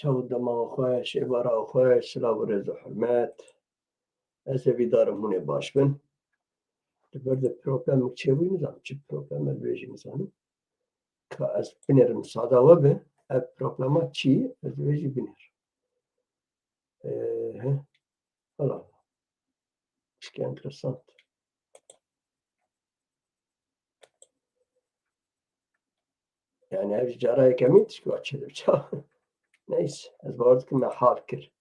چاو دماغ خواه شیوارا خواه سلاو و رز و حرمت از ویدارم هونه باش بن برد پروگرام چه بوی نظام چه پروگرام الویجی نظام که از بینرم ساده و به پروگرام چی از ویجی بینر حالا که انترسانت yani ev caraya kemit ki açılır ça. Neyse, az vardı ki mahal kir.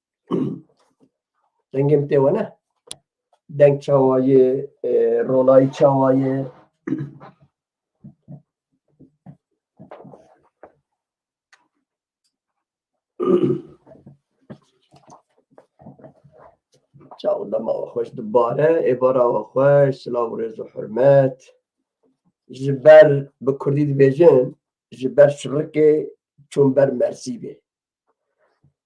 Dengim te wana. Denk çavayı, rolay çavayı. Çav dama hoş dubare, ebara hoş, selam rezu hürmet. Jiber bi Kurdî dibêjin, jiber şirikê çûn ber Mersîbê.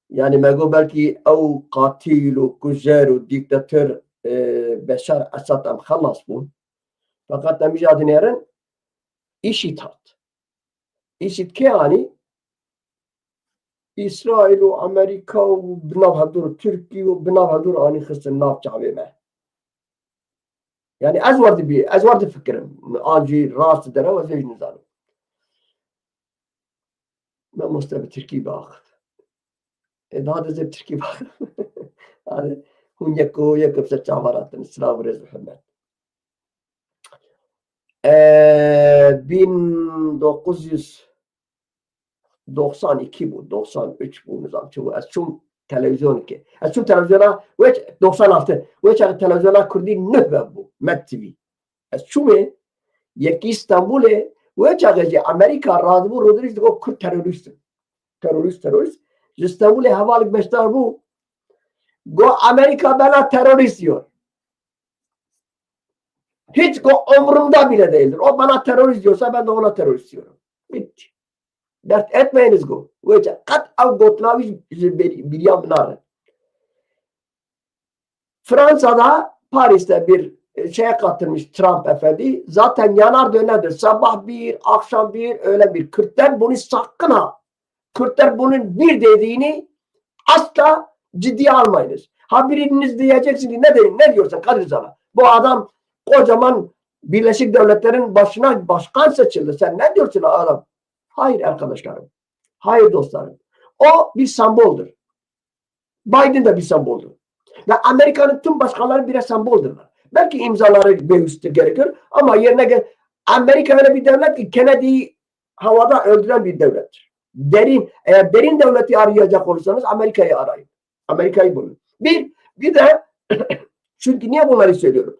Yani me got belkî ew qatil û kujer û dîktatör Beşar Esad em xelas bûn. Fakat em jî dinêrin îşît hat. İşit kê anî? İsrail û Amerîka û bi nav hevdûr Tirkiye û bi nav hevdûr anî xistin nav çavê me. Yani ez war difikirim. An jî rast dere ez jî nizanim. Me moste bi Tirkî baxit. Daha dizê Tirkî baxit. Yani hûn yek ser çavar hatin. Silav û rêz û hürmet. 1992 bu, 93 bu nizam çoğu. Ez çum televizyon ki. Ez çum televizyona, 96. Ve televizyona Kurdî nühve bu. Med TV. Ez çume, yeki İstanbul'e, ve çağıcı Amerika razı bu, Rodrigo digo Kürt teröristim. Terörist. İstanbul'e havalık beştar bu. Go Amerika bana terörist diyor. Hiç umurumda bile değildir. O bana terörist diyorsa ben de ona terörist diyorum. Bitti. Dert etmeyiniz go. Vece kat av gotlaviş bilyam nare. Fransa'da Paris'te bir şeye katılmış Trump efendi. Zaten yanar dönerdir. Sabah bir, akşam bir, öğlen bir. Kürtler bunu sakın ha. Kürtler bunun bir dediğini asla ciddiye almayınız. Ha biriniz diyeceksiniz ne diyorsun Kadir Zala? Bu adam kocaman Birleşik Devletler'in başına başkan seçildi. Sen ne diyorsun adam? Hayır arkadaşlarım. Hayır dostlarım. O bir semboldür. Biden de bir semboldür. Ve Amerika'nın tüm başkanları birer semboldurlar. Belki imzaları göğüste gerekir ama yerine Amerika öyle bir devlet ki Kennedy'yi havada öldüren bir devlettir. Eğer derin devleti arayacak olursanız Amerika'yı arayın. Amerika'yı bulun. Bir de çünkü niye bunları söylüyorum?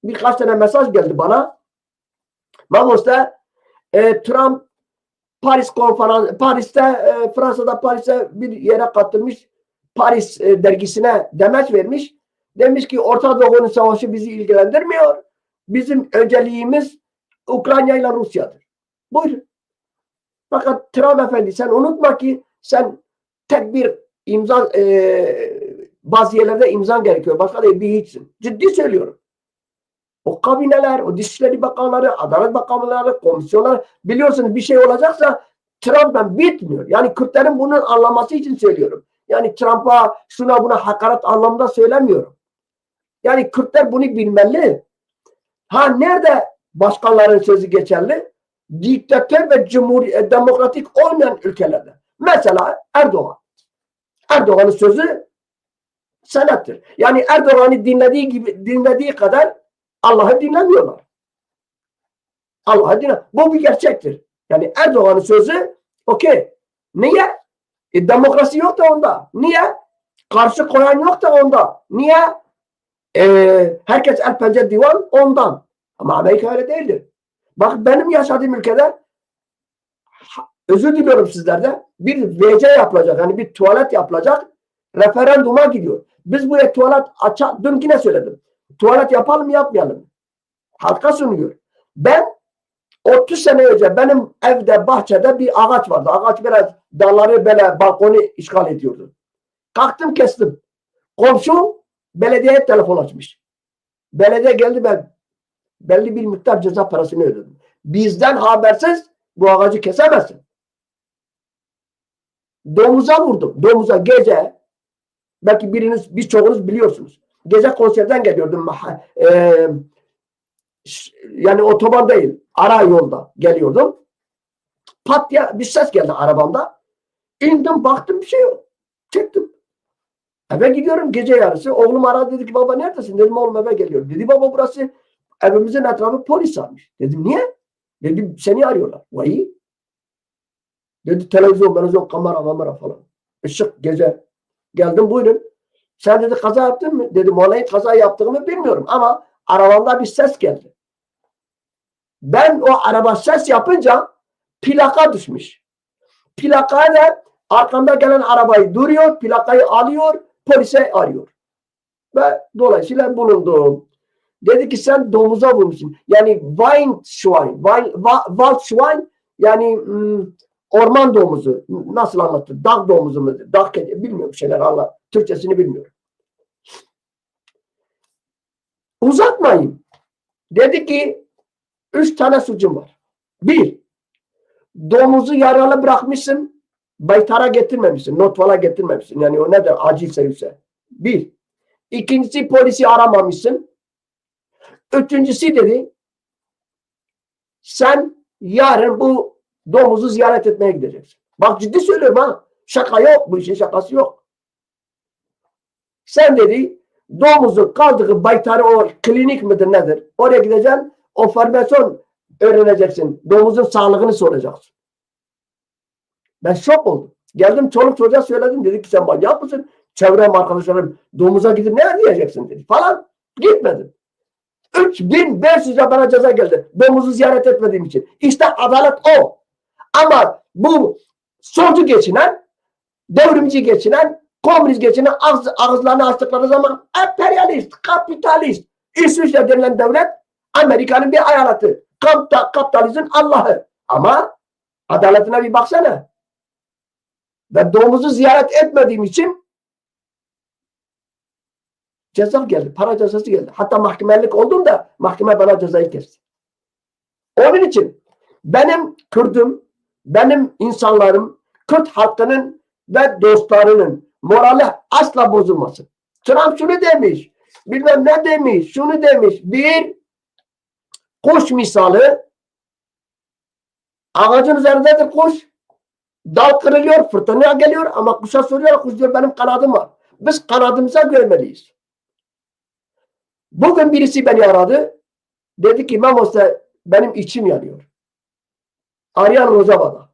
Birkaç tane mesaj geldi bana. Mamos'ta Trump Fransa'da Paris'te bir yere katılmış. Paris dergisine demeç vermiş. Demiş ki Orta Doğu'nun savaşı bizi ilgilendirmiyor. Bizim önceliğimiz Ukrayna ile Rusya'dır. Buyurun. Fakat Trump efendi sen unutma ki sen tek bir imza bazı yerlerde imzan gerekiyor. Başka da bir hiçsin. Ciddi söylüyorum. O kabineler, o Dışişleri Bakanları, Adalet Bakanları, komisyonlar biliyorsunuz bir şey olacaksa Trump'tan bitmiyor. Yani Kürtlerin bunun anlaması için söylüyorum. Yani Trump'a şuna buna hakaret anlamda söylemiyorum. Yani Kürtler bunu bilmeli. Ha nerede başkanların sözü geçerli? Diktatör ve demokratik olmayan ülkelerde. Mesela Erdoğan. Erdoğan'ın sözü senattır. Yani Erdoğan'ı dinlediği kadar Allah'ı dinlemiyorlar. Allah'ı dinle. Bu bir gerçektir. Yani Erdoğan'ın sözü okey. Niye? Demokrasi yok da onda. Niye? Karşı koyan yok da onda. Niye? Herkes el pençe divan ondan. Ama Amerika öyle değildir. Bak benim yaşadığım ülkede özür diliyorum sizlerden bir WC yapılacak. Yani bir tuvalet yapılacak. Referanduma gidiyor. Biz buraya tuvalet dün yine söyledim. Tuvalet yapalım mı yapmayalım mı? Halka sunuyor. Ben 30 sene önce benim evde bahçede bir ağaç vardı. Ağaç biraz dalları böyle balkonu işgal ediyordu. Kalktım kestim. Komşum belediyeye telefon açmış. Belediye geldi ben belli bir miktar ceza parasını ödedim. Bizden habersiz bu ağacı kesemezsin. Domuza vurdum. Domuza gece. Belki birçoğunuz biliyorsunuz. Gece konserden geliyordum. Yani otoban değil. Ara yolda geliyordum. Pat diye bir ses geldi arabamda. İndim baktım bir şey yok. Çektim. Eve gidiyorum gece yarısı. Oğlum aradı dedi ki baba neredesin? Dedim oğlum eve geliyorum. Dedi baba burası evimizin etrafı polis almış. Dedim niye? Dedim seni arıyorlar. Vay. Dedi televizyon, kamera falan. Işık gece. Geldim buyurun. Sen dedi kaza yaptın mı? Dedim vallahi kaza yaptığımı bilmiyorum ama arabamda bir ses geldi. Ben o araba ses yapınca plaka düşmüş. Plakayı da arkamda gelen arabayı duruyor, plakayı alıyor, polise arıyor. Ve dolayısıyla bulundum. Dedi ki sen domuza vurmuşsun. Yani Waldschwein yani orman domuzu. Nasıl anlattı? Dağ domuzu mu? Dağ kedi. Bilmiyorum şeyler Allah. Türkçesini bilmiyorum. Uzatmayayım. Dedi ki 3 tane suçum var. 1. Domuzu yaralı bırakmışsın. Baytara getirmemişsin. Notvala getirmemişsin. Yani o nedir? Acil servise. 1. İkincisi polisi aramamışsın. Üçüncüsü dedi sen yarın bu domuzu ziyaret etmeye gideceksin. Bak ciddi söylüyorum ha. Şaka yok. Bu işin şakası yok. Sen dedi domuzu kaldığı baytarı o klinik midir nedir? Oraya gideceksin. O formasyon öğreneceksin. Domuzun sağlığını soracaksın. Ben şok oldum. Geldim çoluk çocuğa söyledim. Dedi ki sen manyak mısın? Çevrem arkadaşlarım domuza gidip ne diyeceksin dedi. Falan. Gitmedim. 3500 lira bana ceza geldi. Domuzu ziyaret etmediğim için. İşte adalet o. Ama bu solcu geçinen, devrimci geçinen, komünist geçinen ağızlarını açtıkları zaman emperyalist, kapitalist, İsviçre denilen devlet Amerika'nın bir ayarlatı. Kapitalizmin Allah'ı. Ama adaletine bir baksana. Ve domuzu ziyaret etmediğim için ceza geldi. Para cezası geldi. Hatta mahkemelik oldum da mahkeme bana cezayı kesti. Onun için benim Kürt'üm, benim insanlarım, Kürt halkının ve dostlarının morali asla bozulmasın. Trump şunu demiş, bilmem ne demiş, şunu demiş. Bir kuş misali ağacın üzerindedir kuş. Dal kırılıyor, fırtına geliyor ama kuşa soruyor, kuş diyor benim kanadım var. Biz kanadımıza görmeliyiz. Bugün birisi beni aradı. Dedi ki İmam Hoca benim içim yanıyor. Arayan Rojava'da.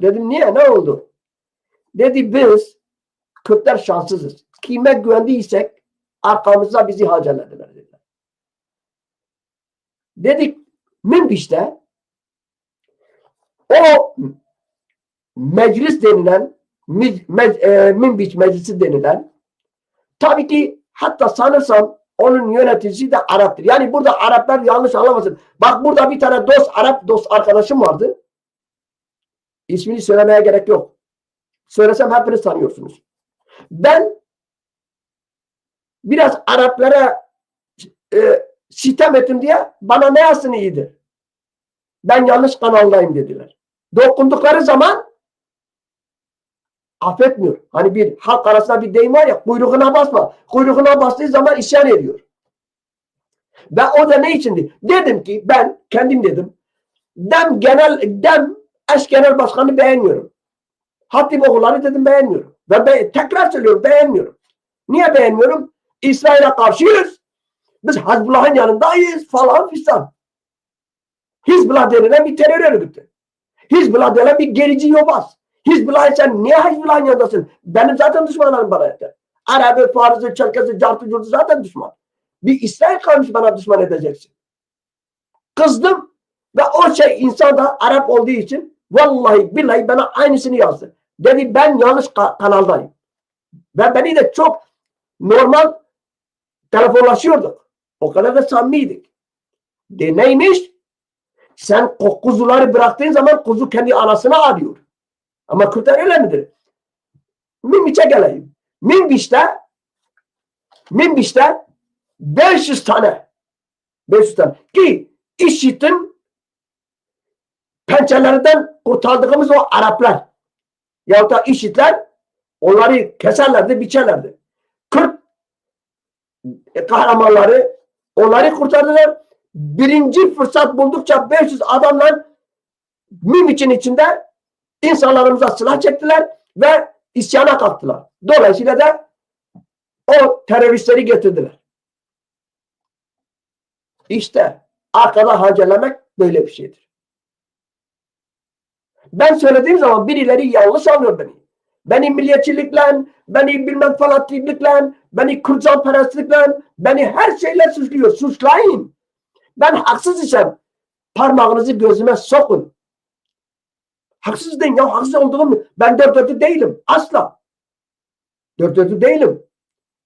Dedim niye? Ne oldu? Dedi biz Kürtler şanssızız. Kime güvendiysek arkamızda bizi harcarladılar dediler. Dedik Münbiş'te o meclis denilen Münbiş meclisi denilen tabii ki hatta sanırsam onun yöneticisi de Arap'tır. Yani burada Araplar yanlış anlamasın. Bak burada bir tane Arap dost arkadaşım vardı. İsmini söylemeye gerek yok. Söylesem hepiniz tanıyorsunuz. Ben biraz Araplara sitem ettim diye bana ne yazsın iyidir. Ben yanlış kanaldayım dediler. Dokundukları zaman affetmiyor. Hani bir halk arasında bir deyim var ya kuyruğuna basma. Kuyruğuna bastığı zaman isyan ediyor. Ve o da ne içindi? Dedim ki ben kendim dedim. Dem eş genel başkanı beğenmiyorum. Hatip oğulları dedim beğenmiyorum. Ve tekrar söylüyorum beğenmiyorum. Niye beğenmiyorum? İsrail'e karşıyız. Biz Hizbullah'ın yanındayız falan fistan. Hizbullah denilen bir terör örgütü. Hizbullah denilen bir gerici yobaz. Hizbullah sen niye Hizbullah'ın yanındasın? Benim zaten düşmanlarım bana yeter. Arabı, Farzı, Çerkezi, Cartı, Curtu zaten düşman. Bir İsrail kalmış bana düşman edeceksin. Kızdım ve o insan da Arap olduğu için vallahi billahi bana aynısını yazdı. Dedi ben yanlış kanaldayım. Ve beni de çok normal telefonlaşıyorduk. O kadar da samimiydik. De neymiş? Sen kuzuları bıraktığın zaman kuzu kendi anasını arıyor. Ama Kürtler öyle midir? Minbiç'e geleyim. Minbiç'te 500 tane ki IŞİD'in pençelerinden kurtardığımız o Araplar yahut da IŞİD'ler Onları keserlerdi, biçerlerdi. Kürt kahramanları onları kurtardılar. Birinci fırsat buldukça 500 adamla Münih'in içinde insanlarımıza silah çektiler ve isyana kalktılar. Dolayısıyla da o teröristleri getirdiler. İşte arkada hancelemek böyle bir şeydir. Ben söylediğim zaman birileri yanlış anlıyor beni. Beni milliyetçilikle, beni bilmem fanatiklikle, beni Kürtcanperestlikle, beni her şeyle suçluyor. Suçlayın. Ben haksız isem parmağınızı gözüme sokun. Haksız değil ya. Haksız olduğum ben dört dörtlü değilim. Asla. Dört dörtlü değilim.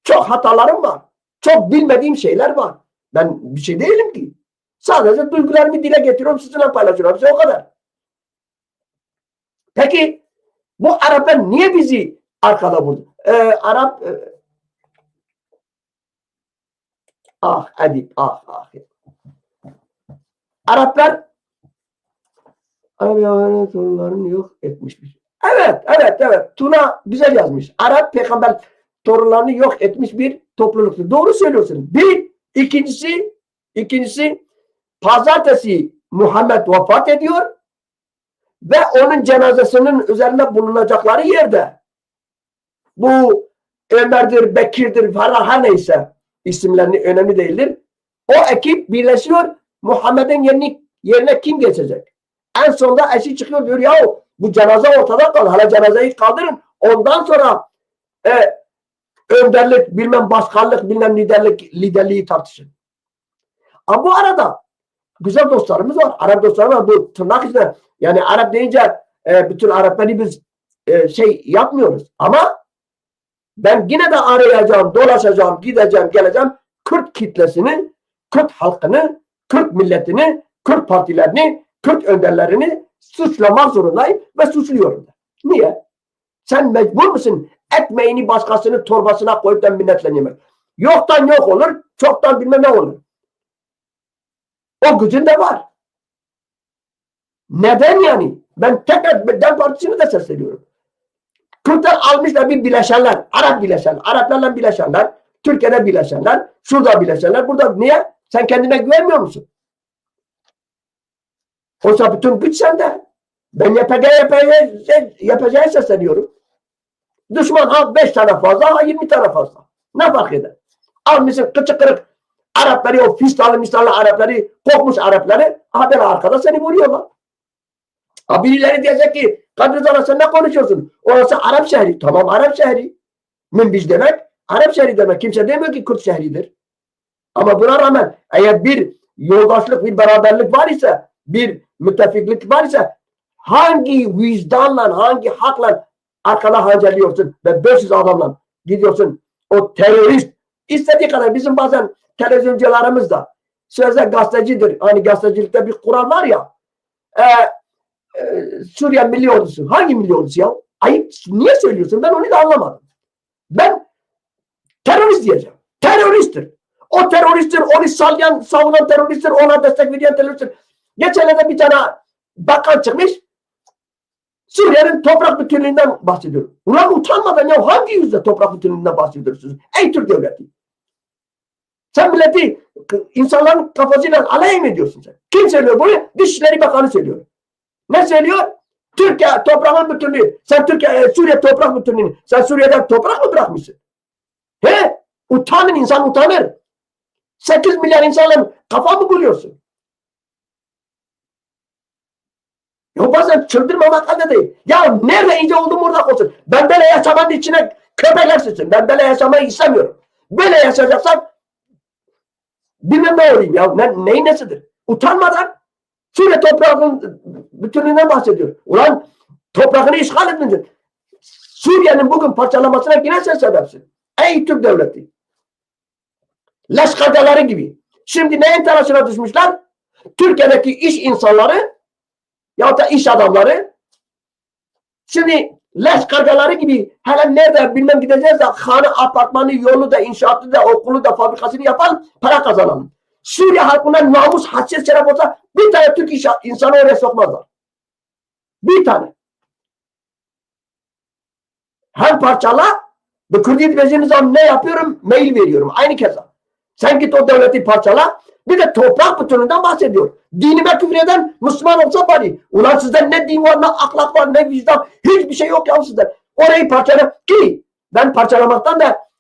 Çok hatalarım var. Çok bilmediğim şeyler var. Ben bir şey değilim ki. Sadece duygularımı dile getiriyorum. Sizinle paylaşıyorum. Hepsi o kadar. Peki bu Araplar niye bizi arkada vurdu? Arap Edip Araplar Arap torunlarını yok etmişmiş. Evet. Tuna güzel yazmış. Arap peygamber torunlarını yok etmiş bir topluluktur. Doğru söylüyorsun. Bir. İkincisi pazartesi Muhammed vefat ediyor ve onun cenazesinin üzerinde bulunacakları yerde bu Ömer'dir, Bekir'dir falan her neyse isimlerini önemli değildir. O ekip birleşiyor. Muhammed'in yerine kim geçecek? En sonunda eşi çıkıyor diyor ya bu cenaze ortada kaldı. Hala cenazeyi kaldırın. Ondan sonra önderlik, bilmem başkanlık, bilmem liderliği tartışın. Ama bu arada güzel dostlarımız var. Arap dostlarımız var. Bu tırnak içinde yani Arap deyince bütün Arapları biz yapmıyoruz. Ama ben yine de arayacağım, dolaşacağım, gideceğim, geleceğim. Kürt kitlesini, Kürt halkını, Kürt milletini, Kürt partilerini, Kürt önderlerini suçlamak zorundayım ve suçluyorum. Niye? Sen mecbur musun ekmeğini başkasının torbasına koyup da minnetle yemek? Yoktan yok olur, çoktan bilmem ne olur. O gücün de var. Neden yani? Ben tekrar DEM Partisi'ni de sesleniyorum. Kürtler almışlar bir bileşenler, Arap bileşenler, Araplarla bileşenler, Türkiye'de bileşenler, şurada bileşenler, burada. Niye? Sen kendine güvenmiyor musun? Oysa bütün güç sende. Ben YPG'ye sesleniyorum. Düşman ha 5 tane fazla, ha 20 tane fazla. Ne fark eder? Almışsın kıçı kırık Arapları, o fistalı misalı Arapları, kokmuş Arapları, ha böyle arkada seni vuruyorlar. Ha birileri diyecek ki Kadrizana sen ne konuşuyorsun? Orası Arap şehri. Tamam Arap şehri. Münbiş demek Arap şehri demek. Kimse demiyor ki Kürt şehridir. Ama buna rağmen eğer bir yoldaşlık, bir beraberlik var ise, bir müttefiklik var ise hangi vicdanla, hangi hakla arkada hanceliyorsun ve 500 adamla gidiyorsun o terörist istediği kadar bizim bazen televizyoncularımız da sözde gazetecidir. Hani gazetecilikte bir kural var ya Suriye Milli Ordusu. Hangi Milli Ordusu ya? Ayıp. Niye söylüyorsun? Ben onu da anlamadım. Ben terörist diyeceğim. Teröristtir. O teröristtir. Onu savunan teröristtir. Ona destek veren teröristtir. Geçenlerde bir tane bakan çıkmış. Suriye'nin toprak bütünlüğünden bahsediyor. Ulan utanmadan ya hangi yüzde toprak bütünlüğünden bahsediyorsunuz? Ey Türk devleti. Sen milleti insanların kafasıyla alay mı ediyorsun sen? Kim söylüyor bunu? Dışişleri Bakanı söylüyor. Ne söylüyor? Türkiye toprağın bütünlüğü. Sen Suriye toprak bütünlüğünü. Sen Suriye'den toprak mı bırakmışsın? He? Utanın, insan utanır. 8 milyar insanla kafa mı buluyorsun? Ya bazen çıldırmamak halde değil. Ya nerede ince oldum orada olsun. Ben böyle yaşamanın içine köpekler sıçsın. Ben böyle yaşamayı istemiyorum. Böyle yaşayacaksam bilmem ne olayım ya. Neyin nesidir? Utanmadan Suriye toprağının bütünlüğünden bahsediyor. Ulan toprağını işgal edince Suriye'nin bugün parçalamasına yine sen sebepsin. Ey Türk devleti. Leşkargaları gibi. Şimdi neyin telaşına düşmüşler? Türkiye'deki iş insanları ya da iş adamları şimdi leşkargaları gibi hele nerede bilmem gideceğiz de hanı, apartmanı, yolu da, inşaatı da, okulu da, fabrikasını yapalım, para kazanalım. Suriye halkına namus, hassiyet, şeref olsa bir tane Türk insanı oraya sokmazlar. Bir tane. Hem parçala, bu Kürt yetmeyeceğiniz zaman ne yapıyorum? Mail veriyorum. Aynı keza. Sen git o devleti parçala. Bir de toprak bütününden bahsediyor. Dinime küfreden Müslüman olsa bari. Ulan sizde ne din var, ne ahlak var, ne vicdan. Hiçbir şey yok ya sizde. Orayı parçala ki ben parçalamaktan da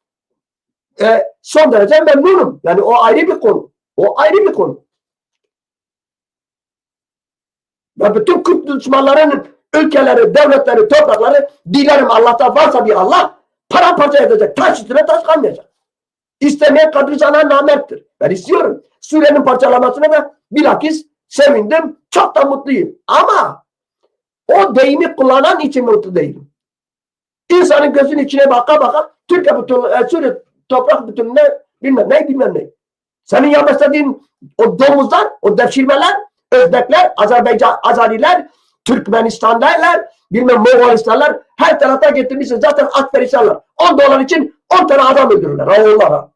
son derece memnunum. Yani o ayrı bir konu. O ayrı bir konu. Ve bütün Kürt düşmanlarının ülkeleri, devletleri, toprakları dilerim Allah'ta varsa bir Allah paramparça edecek. Taş üstüne taş kalmayacak. İstemeyen kadricana namerttir. Ben istiyorum. Suriye'nin parçalamasına da bilakis sevindim. Çok da mutluyum. Ama o deyimi kullanan için mutlu değilim. İnsanın gözünün içine baka baka Türkiye bütün, Suriye toprak bütününe bilmem ne. Senin yapmak istediğin o domuzlar, o devşirmeler, Özbekler, Azeriler, Türkmenistanlılar, bilmem Moğolistanlar her tarafta getirmişsin. Zaten aç perişanlar. 10 dolar için 10 tane adam öldürürler. Onlara.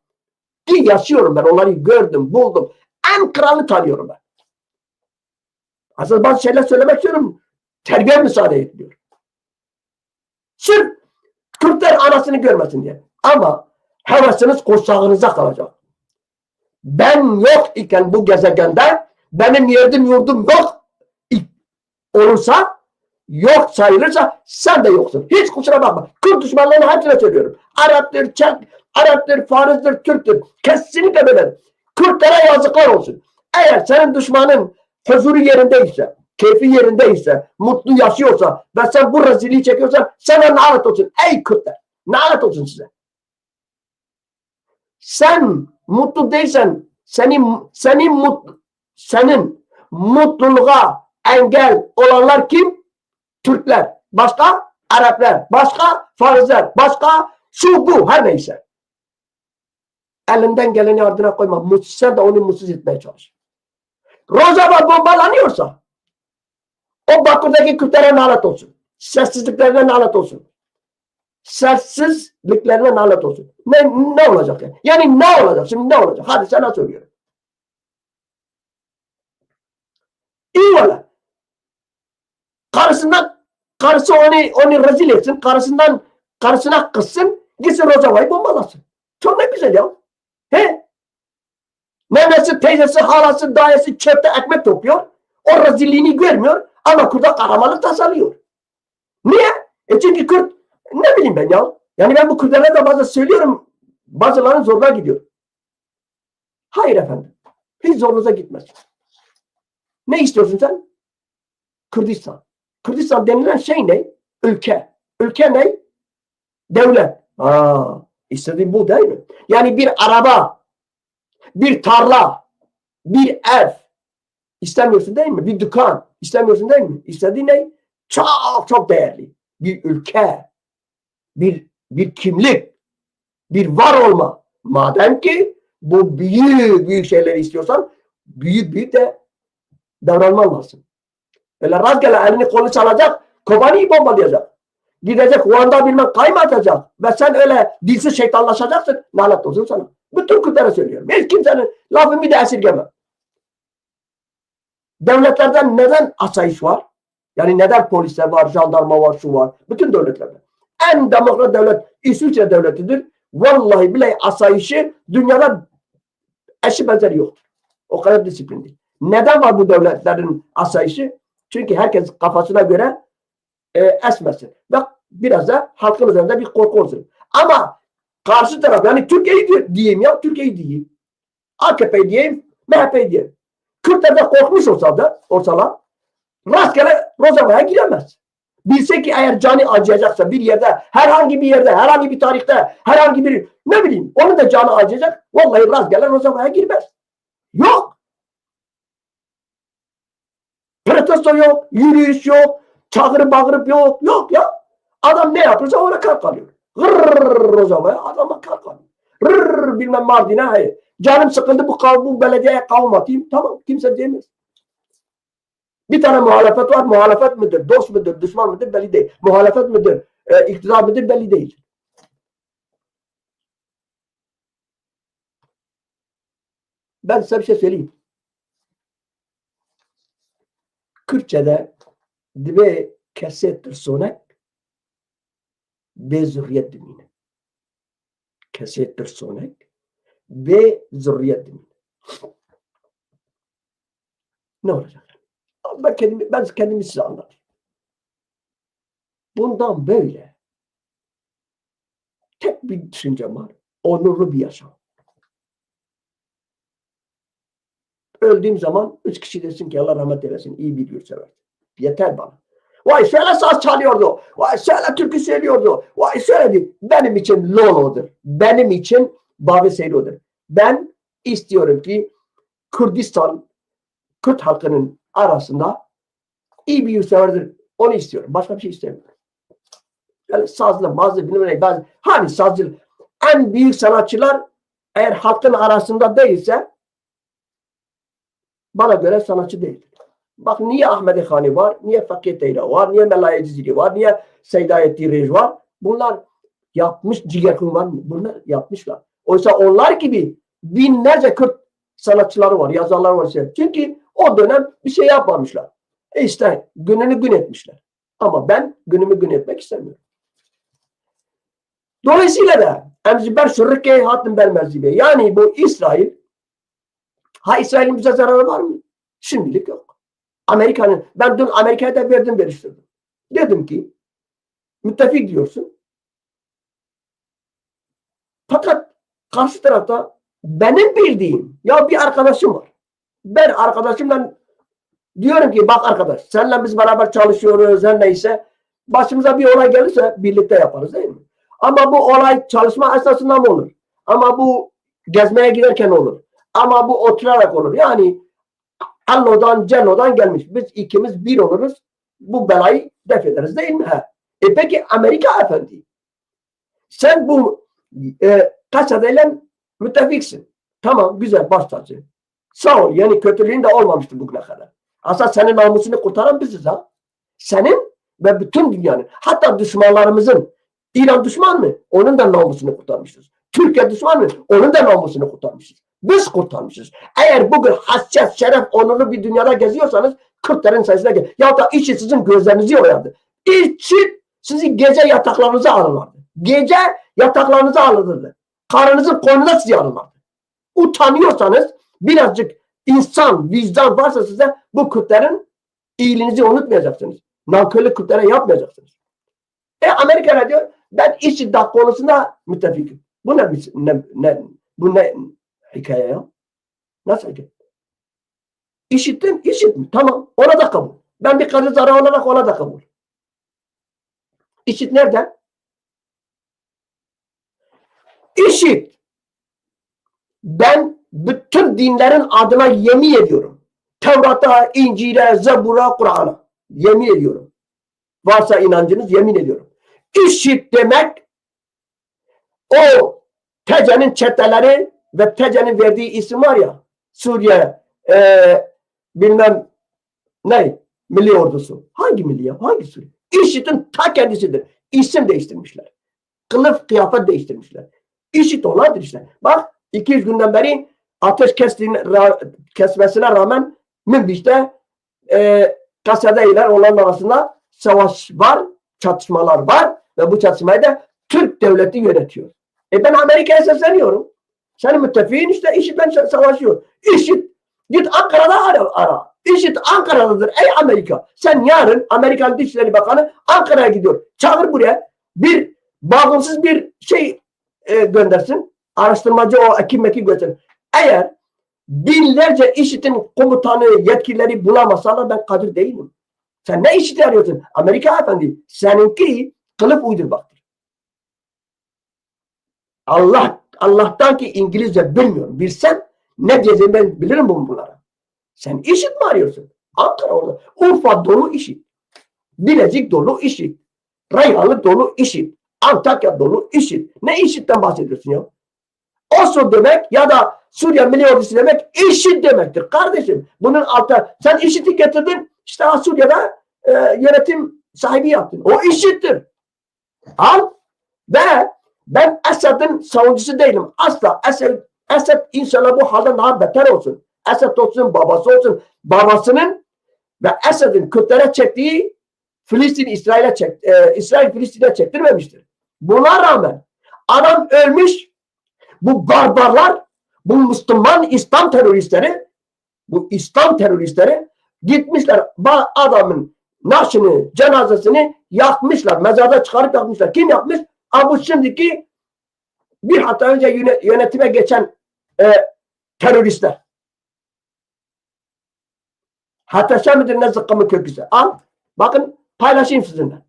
Ki yaşıyorum ben. Onları gördüm, buldum. En kralını tanıyorum ben. Aslında bazı şeyler söylemek istiyorum. Terbiye müsaade etmiyor. Sırf Kürtler anasını görmesin diye. Ama hevesiniz kursağınıza kalacak. Ben yok iken bu gezegende benim yerdim yurdum yok olursa, yok sayılırsa sen de yoksun. Hiç kusura bakma. Kürt düşmanlarını hepsine söylüyorum. Arap'tır, Arap'tır, Fariz'dir, Türk'tür. Kesinlikle böyle. Kürtlere yazıklar olsun. Eğer senin düşmanın huzuru yerindeyse, keyfi yerindeyse, mutlu yaşıyorsa ve sen bu rezilliği çekiyorsan sana lanet olsun. Ey Kürtler! Lanet olsun size. Sen mutlu değilsen senin mutluluğa engel olanlar kim? Türkler. Başka? Araplar. Başka? Farizler. Başka? Şu bu. Her neyse. Elinden geleni ardına koyma. Sen de onu mutsuz etmeye çalış. Rojava bombalanıyorsa o Bakır'daki Kürtlere lanet olsun. Sessizliklerine lanet olsun. Sessizliklerine lanet olsun. Ne olacak yani? Yani ne olacak? Şimdi ne olacak? Hadi sana söylüyorum. İyi valla. Karısı onu rezil etsin. Karısına kızsın. Gitsin Rojava'yı bombalasın. Çok ne güzel ya. He? Nenesi, teyzesi, halası, dayısı çöpte ekmek topluyor. O rezilliğini görmüyor. Ama Kürt'e kahramanlık tasarlıyor. Niye? Çünkü Kürt ne bileyim ben ya. Yani ben bu Kürtlere de bazen söylüyorum. Bazılarının zoruna gidiyor. Hayır efendim. Hiç zorunuza gitmez. Ne istiyorsun sen? Kürdistan. Kürdistan denilen şey ne? Ülke. Ülke ne? Devlet. İstediğin bu değil mi? Yani bir araba, bir tarla, bir ev istemiyorsun değil mi? Bir dükkan istemiyorsun değil mi? İstediğin ne? Çok çok değerli. Bir ülke, bir kimlik, bir var olma. Madem ki bu büyük şeyleri istiyorsan büyük de davranman lazım. Öyle rastgele elini kolunu çalacak, Kobani'yi bombalayacak. Gidecek Van'da bilmem kayma atacak. Ve sen öyle dilsiz şeytanlaşacaksın. Lanet olsun sana. Bütün Kürtlere söylüyorum. Hiç kimsenin lafını bir de esirgemem. Devletlerden neden asayiş var? Yani neden polisler var, jandarma var, şu var. Bütün devletlerde. En demokrat devlet İsviçre devletidir. Vallahi bile asayişi dünyada eşi benzeri yoktur. O kadar disiplinli. Neden var bu devletlerin asayişi? Çünkü herkes kafasına göre esmesin. Ve biraz da halkın üzerinde bir korku olsun. Ama karşı taraf yani Türkiye'yi diyeyim ya Türkiye'yi diyeyim. AKP diyeyim, MHP diyeyim. Kürtler de korkmuş olsalar rastgele Rojava'ya giremez. Bilse ki eğer canı acıyacaksa bir yerde, herhangi bir yerde, herhangi bir tarihte, herhangi bir ne bileyim onun da canı acıyacak. Vallahi rastgele Rojava'ya girmez. Yok. Protesto yok, yürüyüş yok, çağırıp bağırıp yok. Yok ya. Adam ne yapıyorsa ona kalkalıyor. Gırrrr Rojava'ya adama kalkalıyor. Rırrr bilmem Mardin'e hayır. Canım sıkıldı bu belediyeye kavim atayım. Tamam kimse diyemez. Bir tane muhalefet var. Muhalefet midir? Dost mudur? Düşman mıdır? Belli değil. Muhalefet midir? İktidar mıdır? Belli değil. Ben size bir şey söyleyeyim. Kürtçe'de dibe kesettir sonek ve zürriyet dimine. Kese personek ve zürriyet dimine. Ne olacak? Ben kendimi size anlatayım. Bundan böyle tek bir düşüncem var. Onurlu bir yaşam. Öldüğüm zaman 3 kişi desin ki Allah rahmet eylesin, iyi bir yurtsever. Yeter bana. Vay şöyle saz çalıyordu. Vay şöyle türkü söylüyordu. Vay şöyle. Benim için Lolo'dur. Benim için Babi Seyro'dur. Ben istiyorum ki Kürdistan, Kürt halkının arasında iyi bir yurtseverdir. Onu istiyorum. Başka bir şey istemiyorum. Yani sazlı, mazlı, bilmem ne. Hani sazlı. En büyük sanatçılar eğer halkın arasında değilse bana göre sanatçı değildir. Bak niye Ahmet Khani var, niye Fakir Teyla var, niye Melaye Cizili var, niye Seydayettin Rej var. Bunlar yapmış, Cigerkun var. Bunlar yapmışlar. Oysa onlar gibi binlerce Kürt sanatçıları var, yazarlar var. Çünkü o dönem bir şey yapmamışlar. İşte gününü gün etmişler. Ama ben günümü gün etmek istemiyorum. Dolayısıyla da emziber sürrükke hatın bermezlibe. Yani bu İsrail, İsrail'in bize zararı var mı? Şimdilik yok. Ben dün Amerika'ya da verdim veriştirdim. Dedim ki müttefik diyorsun. Fakat karşı tarafta benim bildiğim bir arkadaşım var. Ben arkadaşımla diyorum ki bak arkadaş seninle biz beraber çalışıyoruz her neyse başımıza bir olay gelirse birlikte yaparız değil mi? Ama bu olay çalışma esnasında mı olur? Ama bu gezmeye giderken olur. Ama bu oturarak olur. Yani Allo'dan, Cello'dan gelmiş. Biz ikimiz bir oluruz. Bu belayı def ederiz değil mi? Peki Amerika efendi. Sen bu kaçadayla müttefiksin. Tamam güzel baş tacı. Sağ ol. Yani kötülüğün de olmamıştı bugüne kadar. Aslında senin namusunu kurtaran biziz ha. Senin ve bütün dünyanın. Hatta düşmanlarımızın. İran düşman mı? Onun da namusunu kurtarmışız. Türkiye düşman mı? Onun da namusunu kurtarmışız. Biz kurtarmışız. Eğer bugün hassas, şeref, onurlu bir dünyada geziyorsanız Kürtlerin sayısına gel. Ya da işi sizin gözlerinizi oyardı. İşi sizi gece yataklarınıza alırlardı. Gece yataklarınıza alırdı. Karınızın koynuna sizi alırlardı. Utanıyorsanız birazcık insan, vicdan varsa size bu Kürtlerin iyiliğinizi unutmayacaksınız. Nankörlük Kürtlere yapmayacaksınız. Amerika ne diyor? Ben IŞİD konusunda müttefikim. Bu ne hikaye ya? Nasıl hikaye? IŞİD mi? Tamam. Ona da kabul. Ben bir karı zarı olarak ona da kabul. IŞİD nerede? IŞİD ben bütün dinlerin adına yemin ediyorum. Tevrat'a, İncil'e, Zebur'a, Kur'an'a yemin ediyorum. Varsa inancınız yemin ediyorum. IŞİD demek o TC'nin çeteleri ve TC'nin verdiği isim var ya Suriye bilmem ne milli ordusu. Hangi milli ya? Hangi Suriye? IŞİD'in ta kendisidir. İsim değiştirmişler. Kılıf kıyafet değiştirmişler. IŞİD onlardır işte. Bak 200 günden beri ateş kesmesine rağmen Münbiş'te Kasadeyler onların arasında savaş var, çatışmalar var ve bu çatışmayı da Türk devleti yönetiyor. Ben Amerika'ya sesleniyorum. Senin müttefiğin işte IŞİD'den savaşıyor. IŞİD git Ankara'da ara. IŞİD Ankara'dadır ey Amerika. Sen yarın Amerikan Dışişleri Bakanı Ankara'ya gidiyor. Çağır buraya bir bağımsız bir şey göndersin. Araştırmacı o ekim göndersin. Eğer binlerce IŞİD'in komutanı yetkilileri bulamazsalar ben kadir değilim. Sen ne IŞİD'i arıyorsun? Amerika efendi. Seninki kılıf uydurmaktır. Allah'tan ki İngilizce bilmiyorum. Bilsem ne diyeceğimi ben bilirim bunlara. Sen IŞİD mi arıyorsun? Ankara orada. Urfa dolu IŞİD. Bilecik dolu IŞİD. Reyhanlı dolu IŞİD. Antakya dolu IŞİD. Ne IŞİD'den bahsediyorsun ya? Oslo demek ya da Suriye Milli Ordusu demek IŞİD demektir. Kardeşim bunun altında sen IŞİD'i getirdin işte Suriye'de yönetim sahibi yaptın. O IŞİD'dir. Al ve ben Esad'ın savunucusu değilim. Asla. Esad inşallah bu halde daha beter olsun. Esad olsun, babası olsun. Babasının ve Esad'ın Kürtlere çektiği İsrail Filistin'e çektirmemiştir. Buna rağmen adam ölmüş. Bu barbarlar, bu Müslüman İslam teröristleri, bu İslam teröristleri gitmişler adamın naaşını, cenazesini yakmışlar. Mezarda çıkarıp yakmışlar. Kim yapmış? Bu şimdiki bir hafta önce yönetime geçen teröristler. Hatta midir ne zıkkımı köküse. Al. Bakın paylaşayım sizinle.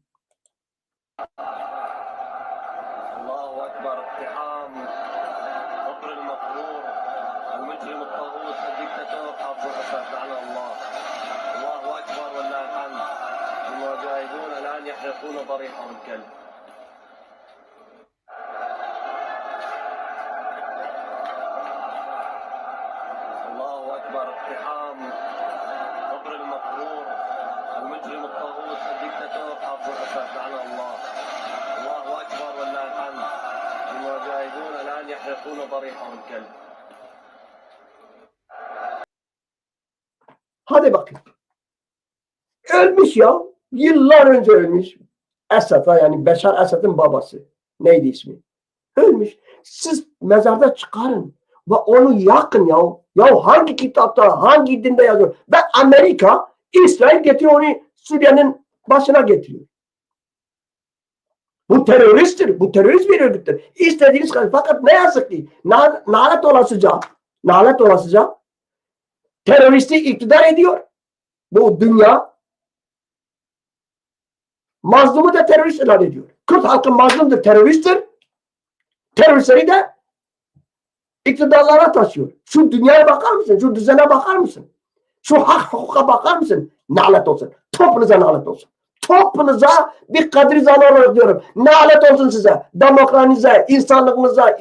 Hadi bakın. Ölmüş ya. Yıllar önce ölmüş. Esad'a yani Beşar Esad'ın babası. Neydi ismi? Ölmüş. Siz mezarda çıkarın ve onu yakın ya. Ya hangi kitapta, hangi dinde yazıyor? Ben Amerika, İsrail getiriyor onu Suriye'nin başına getiriyor. Bu teröristtir. Bu terörist bir örgüttür. İstediğiniz kadar. Fakat ne yazık ki nalet olasıca teröristi iktidar ediyor. Bu dünya mazlumu da terörist ilan ediyor. Kürt halkı mazlumdur, teröristtir. Teröristleri de iktidarlara taşıyor. Şu dünyaya bakar mısın? Şu düzene bakar mısın? Şu hak hukuka bakar mısın? Nalet olsun. Topunuza nalet olsun. Topunuza bir Kadri Zana olarak diyorum. Nalet olsun size. Demokranize, insanlığınıza,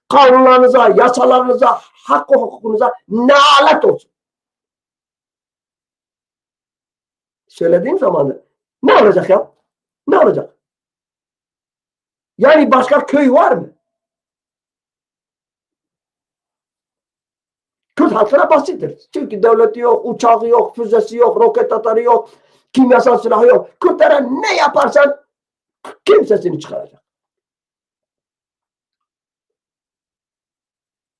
kanunlarınıza, yasalarınıza, hak hukukunuza nalet olsun. Söylediğim zaman ne olacak ya? Ne olacak? Yani başka köy var mı? Kürt halkına basittir. Çünkü devleti yok, uçağı yok, füzesi yok, roket atarı yok, kimyasal silahı yok. Kürtlere ne yaparsan kimsesini çıkaracak.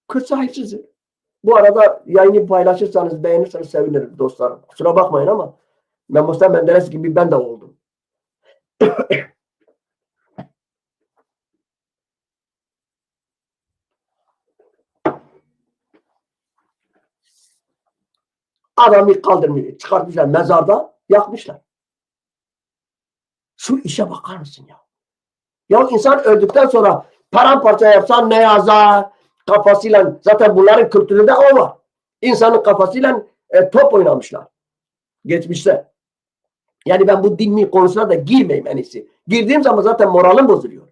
Kürt sahipsizdir. Bu arada yayını paylaşırsanız, beğenirseniz sevinirim dostlarım. Kusura bakmayın ama ben Mustafa Menderes gibi ben de oldum. Adamı kaldırmış, çıkartmışlar mezarda, yakmışlar. Şu işe bakar mısın ya? Ya insan öldükten sonra paramparça yapsan ne yazar? Kafasıyla, zaten bunların kültüründe o var. İnsanın kafasıyla top oynamışlar. Geçmişte. Yani ben bu din konusuna da girmeyeyim en iyisi. Girdiğim zaman zaten moralim bozuluyor.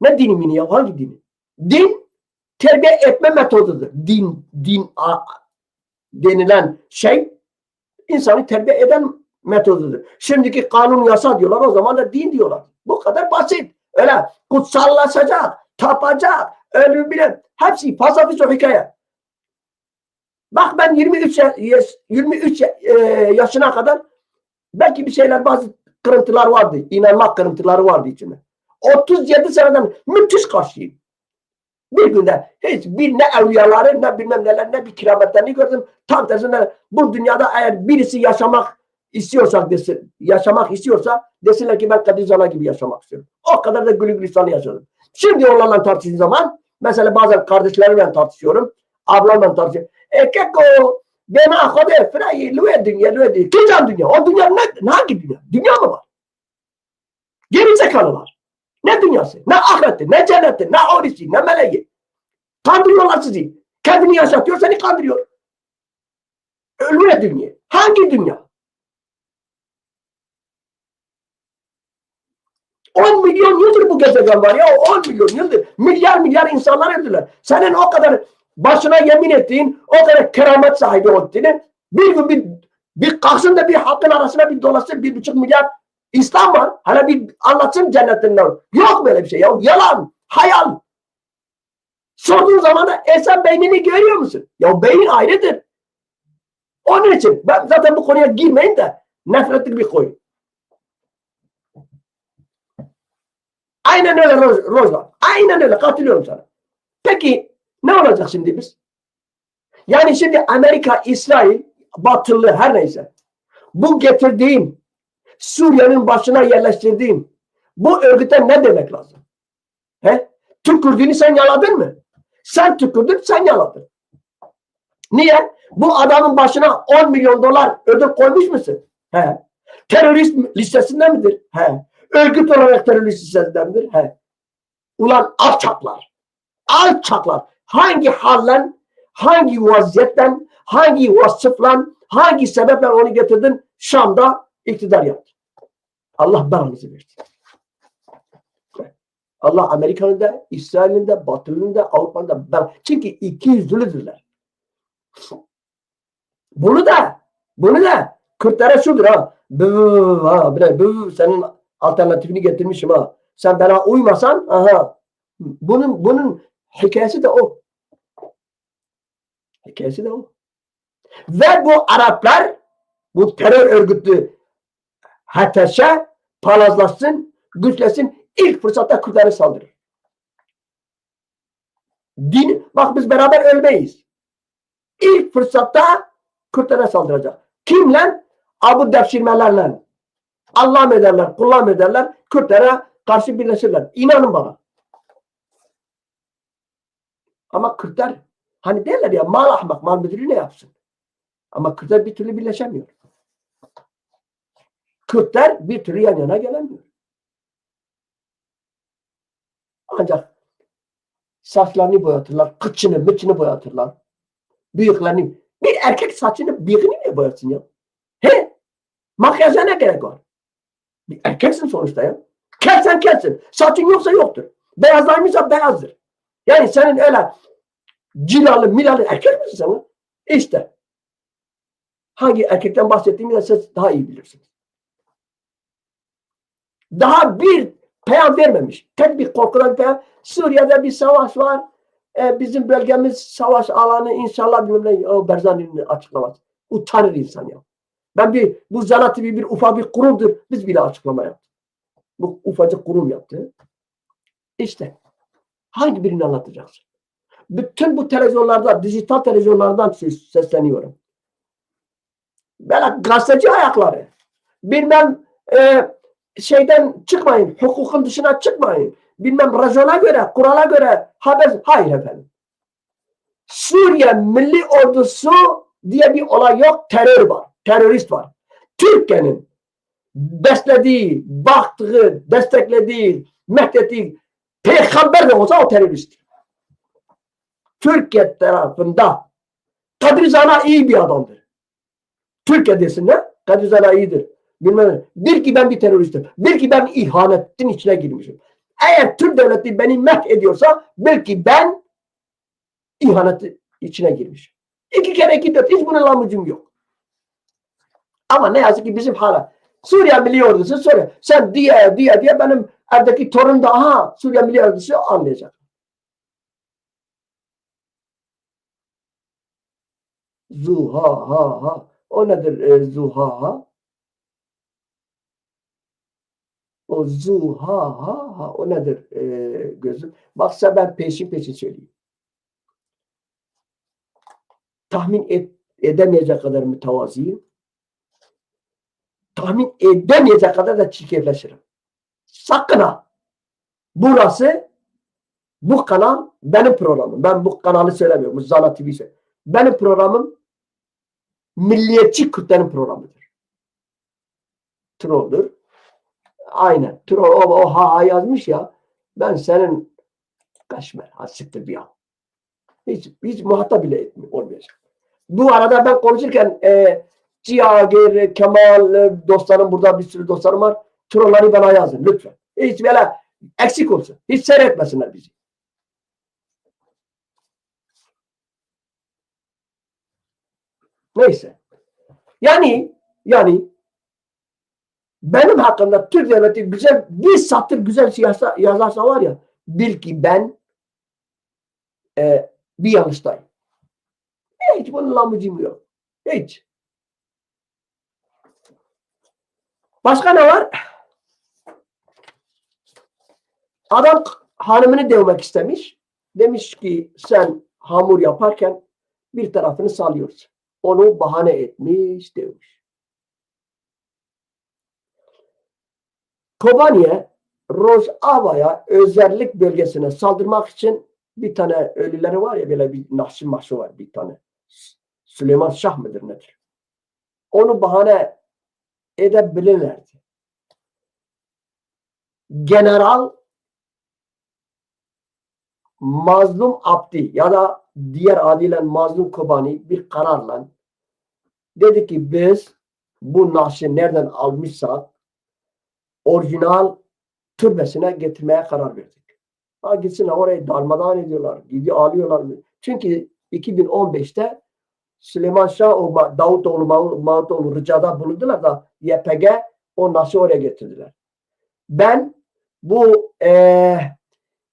Ne dini ya? Hangi dini? Din terbiye etme metodudur. Din denilen şey insanı terbiye eden metodudur. Şimdiki kanun yasa diyorlar, o zaman da din diyorlar. Bu kadar basit. Öyle kutsallaşacak, tapacak, öyle bile hepsi pasafis o hikaye. Bak ben 23 yaşına kadar belki bir şeyler, bazı kırıntılar vardı. İnanmak kırıntıları vardı içinde. 37 seneden müthiş karşıyım. Bir günde hiç ne evliyaları, ne bilmem neler, ne bir kerametlerini gördüm. Tam tersine bu dünyada eğer birisi yaşamak istiyorsa desinler ki ben Kadir Zana gibi yaşamak istiyorum. O kadar da gülü gülistanlı yaşadım. Şimdi onlarla tartıştığım zaman mesela bazen kardeşlerimle tartışıyorum. Ablamla tartışıyorum. Keko beni akade frayı lüye dünya. Kimcan dünya? O dünya ne hangi dünya? Dünya mı var? Geri zekalı var. Ne dünyası? Ne ahireti? Ne cenneti? Ne orisi? Ne meleği? Kandırıyorlar sizi. Kendini yaşatıyor, seni kandırıyor. Ölüye dünya. Hangi dünya? 10 milyon yıldır bu gezegen var ya. 10 milyon yıldır. Milyar insanlar öldüler. Senin o kadar başına yemin ettiğin, o kadar keramet sahibi olduğunu bir gün bir kalksın da bir halkın arasına bir dolaşsın, 1,5 milyar İslam var. Hala bir anlatsın cennetinden. Yok böyle bir şey ya. Yalan. Hayal. Sorduğun zaman da sen beynini görüyor musun? Ya beyin ayrıdır. Onun için ben zaten bu konuya girmeyin de nefretli bir konu. Aynen öyle Rozan. Aynen öyle katılıyorum sana. Peki ne olacak şimdi biz? Yani şimdi Amerika, İsrail, Batılı her neyse bu getirdiğim Suriye'nin başına yerleştirdiğim bu örgüte ne demek lazım? He? Türk Kürdünü sen yaladın mı? Sen Türk Kürdün sen yaladın. Niye? Bu adamın başına 10 milyon dolar ödül koymuş musun? He. Terörist listesinde midir? He. Örgüt olarak terörist listesinde midir? He. Ulan alçaklar. Alçaklar. Hangi hallen, hangi vaziyetten, hangi vasıfla, hangi sebeple onu getirdin? Şam'da iktidar yaptı. Allah belanızı versin. Allah Amerika'nın da, İsrail'in de, Batılı'nın da, Avrupa'nın da ben. Çünkü ikiyüzlüdürler. Bunu da Kürtlere şudur ha. Senin alternatifini getirmişim ha. Sen bana uymasan aha. Bunun hikayesi de o. Hikayesi de o. Ve bu Araplar bu terör örgütü HTŞ'e palazlasın, güçlesin, ilk fırsatta Kürtlere saldırır. Bak biz beraber ölmeyiz. İlk fırsatta Kürtlere saldıracak. Kimle? Abu devşirmelerle. Allah ederler, kullan ederler, Kürtlere karşı birleşirler. İnanın bana. Ama Kürtler hani derler ya mal ahmak, mal müdürü ne yapsın? Ama Kürtler bir türlü birleşemiyor. Kürtler bir türlü yan yana gelemiyor. Ancak saçlarını boyatırlar, kıçını, mıçını boyatırlar. Bıyıklarını. Bir erkek saçını, bıyıkını niye boyatsın ya? He? Makyaja ne gerek var? Bir erkeksin sonuçta ya. Kelsen kelsin. Saçın yoksa yoktur. Beyazlarmışsa beyazdır. Yani senin öyle cilalı, milalı erkek misin sen? İşte. Hangi erkekten bahsettiğimi de siz daha iyi bilirsiniz. Daha bir peyam vermemiş. Tek bir korkudan peyam. Suriye'de bir savaş var. Bizim bölgemiz savaş alanı inşallah bilmem ne. O Berzani'nin açıklaması. Utanır insan ya. Bu Zana TV bir ufak bir kurumdur. Biz bile açıklama yaptık. Bu ufacık kurum yaptı. İşte. Hangi birini anlatacaksın? Bütün bu televizyonlarda, dijital televizyonlardan sesleniyorum. Böyle gazeteci ayakları. Bilmem şeyden çıkmayın. Hukukun dışına çıkmayın. Bilmem racona göre, kurala göre haber. Hayır efendim. Suriye Milli Ordusu diye bir olay yok. Terör var. Terörist var. Türkiye'nin beslediği, baktığı, desteklediği, mehdettiği peygamber de olsa o terörist. Türkiye tarafında Kadir Zana iyi bir adamdır. Türkiye desinler Kadir Zana iyidir. Bilmem. Bil ki ben bir teröristim. Bil ki ben ihanetin içine girmişim. Eğer Türk devleti beni meh ediyorsa bil ki ben ihanetin içine girmişim. 2 kere 2 4 hiç bunun lamucum yok. Ama ne yazık ki bizim hala Suriye Milli Ordusu soruyor. Sen diye benim evdeki torun da aha Suriye Milli Ordusu anlayacak. Zuha. O nedir zuha? O zuha. O nedir gözüm? Baksa ben peşin söyleyeyim. Tahmin edemeyecek kadar mütevazıyım. Tahmin edemeyecek kadar da çirkefleşirim. Sakın ha. Bu kanal benim programım. Ben bu kanalı söylemiyorum. Bu Zana TV söylüyor. Benim programım milliyetçi Kürtlerin programıdır. Troll'dur. Aynen. Troll o ha yazmış ya. Ben senin kaşmer. Ha siktir bir ya. Hiç muhatap bile olmayacak. Bu arada ben konuşurken Cihagir, Kemal dostlarım burada bir sürü dostlarım var. Trollları bana yazın lütfen. Hiç böyle eksik olsun. Hiç seyretmesinler bizi. Neyse. Yani benim hakkımda Türk devleti güzel bir satır güzel siyasa yazarsa var ya bil ki ben bir yanlıştayım. Hiç bunun lamucum yok. Hiç. Başka ne var? Adam hanımını dövmek istemiş. Demiş ki sen hamur yaparken bir tarafını salıyorsun. Onu bahane etmiş, dövmüş. Kobani'ye, Rojava'ya özellik bölgesine saldırmak için bir tane ölüleri var ya, böyle bir Nahşi Mahşu var bir tane. Süleyman Şah mıdır nedir? Onu bahane edebilirlerdi. General Mazlum Abdi ya da diğer adıyla Mazlum Kobani bir kararla dedi ki biz bu nahşi nereden almışsak orijinal türbesine getirmeye karar verdik. Ha gitsin orayı darmadağın ediyorlar. Gidiyor alıyorlar. Çünkü 2015'te Süleyman Şah o Davutoğlu ricada bulundular da YPG o nahşi oraya getirdiler. Ben bu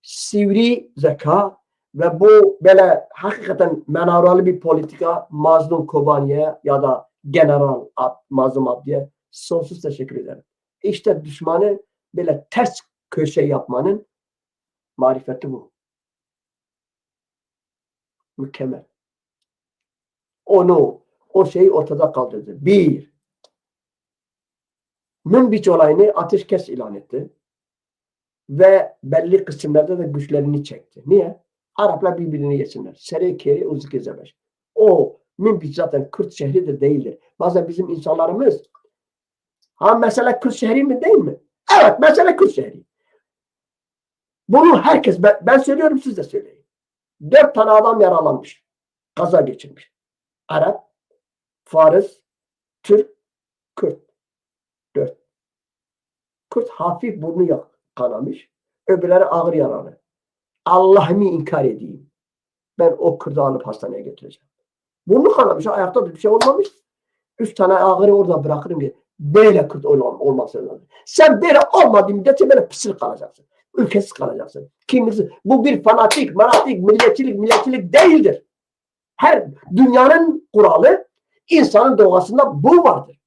sivri zeka ve bu böyle hakikaten menaralı bir politika Mazlum Kobani'ye ya da General Mazlum Abdi'ye sonsuz teşekkür ederim. İşte düşmanı böyle ters köşe yapmanın marifeti bu. Mükemmel. O şeyi ortada kaldırdı. Bir, Münbiç olayını ateşkes ilan etti. Ve belli kısımlarda da güçlerini çekti. Niye? Araplar birbirini yesinler. Sereyke'yi uzuk ezemeş. O Münbiç zaten Kürt şehri de değildir. Bazen bizim insanlarımız mesela Kürt şehri mi değil mi? Evet, mesela Kürt şehri. Bunu herkes, ben söylüyorum siz de söyleyin. 4 tane adam yaralanmış. Kaza geçirmiş. Arap, Fariz, Türk, Kürt. 4. Kürt hafif burnu kanamış. Öbürleri ağır yaralı. Allah'ımı inkar edeyim. Ben o Kürt'ü alıp hastaneye götüreceğim. Burnu kanamış. Ayakta bir şey olmamış. 3 tane ağırı orada bırakırım diye. Böyle Kürt olması lazım. Sen böyle olmadığın müddetçe böyle pısır kalacaksın. Ülkesiz kalacaksın. Kimisi, bu bir fanatik, milliyetçilik değildir. Her dünyanın kuralı, insanın doğasında bu vardır.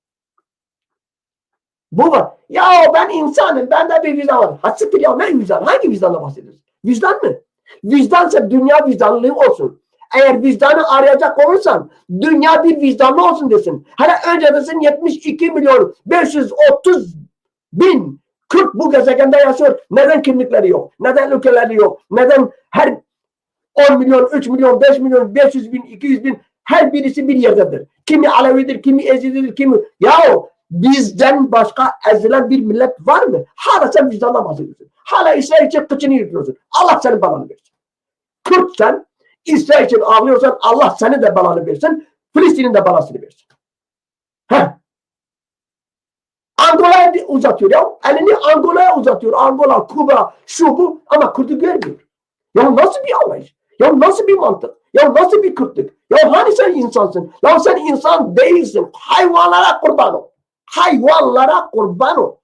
Bu var. Ya ben insanım, bende bir vicdan var. Hasıktır ya, ne vicdan? Hangi vicdanla bahsediyorsun? Vicdan mı? Vicdansa dünya vicdanlı olsun. Eğer vicdanı arayacak olursan dünya bir vicdanlı olsun desin. Hani önce desin 72 milyon 530 bin Kürt bu gezegende yaşıyor. Neden kimlikleri yok? Neden ülkeleri yok? Neden her 10 milyon, 3 milyon, 5 milyon, 500 bin, 200 bin her birisi bir yerdedir. Kimi Alevidir, kimi Ezididir, kimi... Yahu bizden başka ezilen bir millet var mı? Hala sen vicdanla bahsediyorsun. Hala İsrail için kıçını yırtıyorsun. Allah senin belanı versin. Kürtsen, İsrail için ağlıyorsan Allah senin de belanı versin. Filistin'in de belasını versin. Heh. Angola'ya uzatıyor ya. Elini Angola'ya uzatıyor. Angola, Kuba, şu bu ama Kürt'ü görmüyor. Ya nasıl bir anlayış? Ya nasıl bir mantık? Ya nasıl bir Kürtlük? Ya hani sen insansın? Ya sen insan değilsin. Hayvanlara kurban ol. Hayvanlara kurban ol.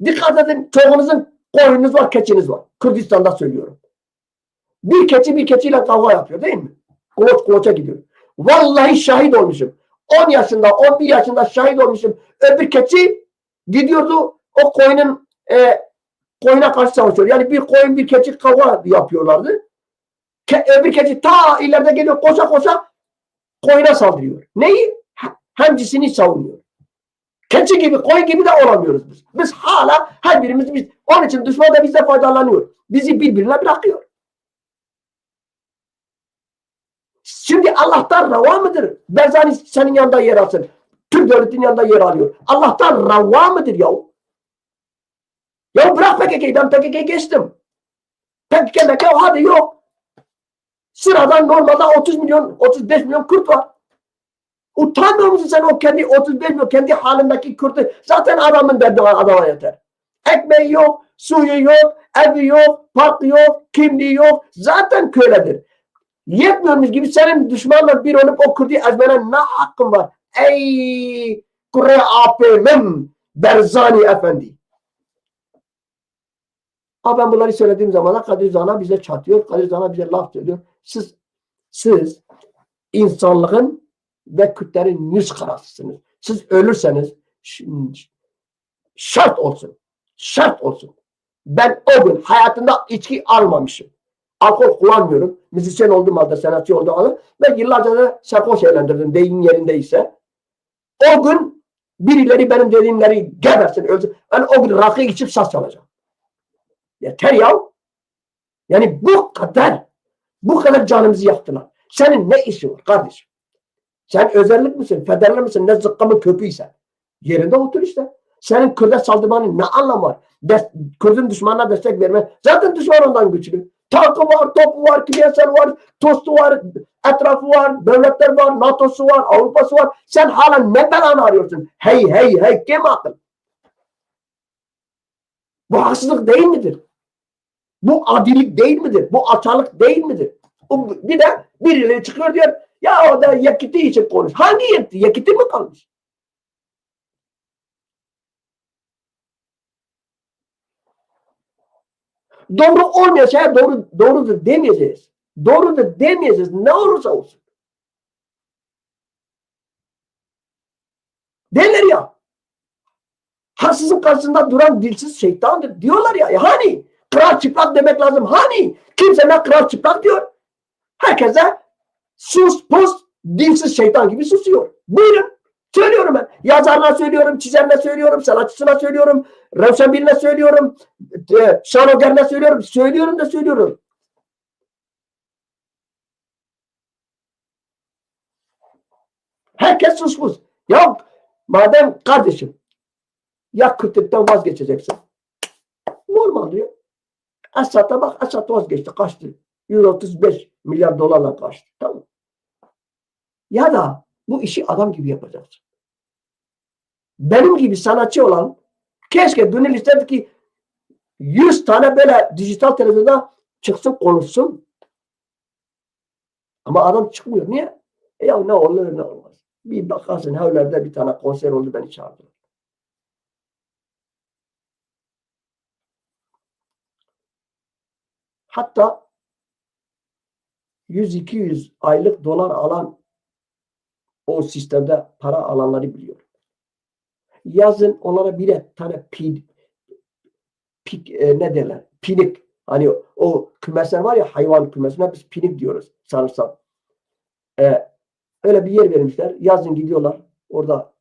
Dikkat edin, çoğunuzun koyunuz var, keçiniz var. Kürdistan'da söylüyorum. Bir keçi bir keçiyle kavga yapıyor değil mi? Kılıç kılıça gidiyor. Vallahi şahit olmuşum. 10 yaşında, 11 yaşında şahit olmuşum. Öbür keçi gidiyordu o koyuna karşı savaşıyor. Yani bir koyun bir keçi kavga yapıyorlardı. Öbür keçi ta ileride geliyor koşa koşa koyuna saldırıyor. Neyi? Hemcisini savunuyor. Keçi gibi, koyun gibi de olamıyoruz biz. Biz hala her birimiz onun için düşman da bizde faydalanıyor. Bizi birbirine bırakıyor. Şimdi Allah'tan rava mıdır? Berzani senin yanında yer alsın. Türk devletinin yanında yer alıyor. Allah'tan rava mıdır ya? Ya bırak PKK'yı. Ben PKK'yı geçtim. PKK hadi yok. Sıradan normalde 30 milyon, 35 milyon Kürt var. Utanmıyor musun sen o kendi 35 milyon kendi halindeki Kürt'ü? Zaten adamın derdi adama yeter. Ekmeği yok, suyu yok, evi yok, parkı yok, kimliği yok. Zaten köledir. Yetmiyormuş gibi senin düşmanla bir olup o Kürt'ü ezmene ne hakkın var? Ey Kure AP'min Berzani Efendi. Ben bunları söylediğim zaman Kadir Zana bize çatıyor. Kadir Zana bize laf söylüyor. Siz insanlığın ve Kürtlerin yüz karasısınız. Siz ölürseniz şart olsun. Şart olsun. Ben o gün hayatımda içki almamışım. Alkol kullanmıyorum. Müzisyen olduğum halde, sanatçı olduğum halde ve yıllarca da sarhoş eğlendirdim deyim yerindeyse. O gün birileri benim dediğimleri gebersin, ölsün. Ben o gün rakı içip saz çalacağım. Yeter ya. Yani bu kadar canımızı yaktılar. Senin ne işin var kardeşim? Sen özellik misin, federal misin, ne zıkkımın köpüysen? Yerinde otur işte. Senin Kürt'e saldırmanın ne anlamı var? Kürt'ün düşmanına destek verme. Zaten düşman ondan güçlü. Tankı var, topu var, küresel var, tostu var, etrafı var, devletler var, NATO'su var, Avrupa'sı var. Sen hala ne belanı arıyorsun? Hey, kim akıl? Bu haksızlık değil midir? Bu adilik değil midir? Bu alçaklık değil midir? Bir de birileri çıkıyor diyor, ya o da Yekiti için konuş. Hangi Yekiti? Yekiti mi kalmış? Doğru olmayan şeye doğrudur demeyeceğiz. Doğrudur demeyeceğiz. Ne olursa olsun. Derler ya. Haksızın karşısında duran dilsiz şeytandır diyorlar ya. Hani? Kral çıplak demek lazım. Hani? Kimse ne kral çıplak diyor. Herkese sus pus dilsiz şeytan gibi susuyor. Buyurun. Söylüyorum ben. Yazarına söylüyorum, çizerine söylüyorum, sanatçısına söylüyorum, Revşenbirine söylüyorum, Şanoger'ine söylüyorum. Söylüyorum. Herkes susmuş. Ya madem kardeşim ya Kürtlikten vazgeçeceksin. Normal diyor. Esad'a bak, Esad vazgeçti. Kaçtı? 135 milyar dolarla kaçtı. Tamam. Ya da bu işi adam gibi yapacaksın. Benim gibi sanatçı olan keşke gönül isterdi ki 100 tane böyle dijital televizyonda çıksın konuşsun. Ama adam çıkmıyor. Niye? Ya ne olur ne olmaz. Bir bakarsın Hevler'de bir tane konser oldu, beni çağırdılar. Hatta 100-200 aylık dolar alan o sistemde para alanları biliyorum. Yazın onlara bir tane ne derler? Pinik. Hani o kümesler var ya, hayvan kümesine biz pinik diyoruz sanırsam. Öyle bir yer vermişler. Yazın gidiyorlar. Orada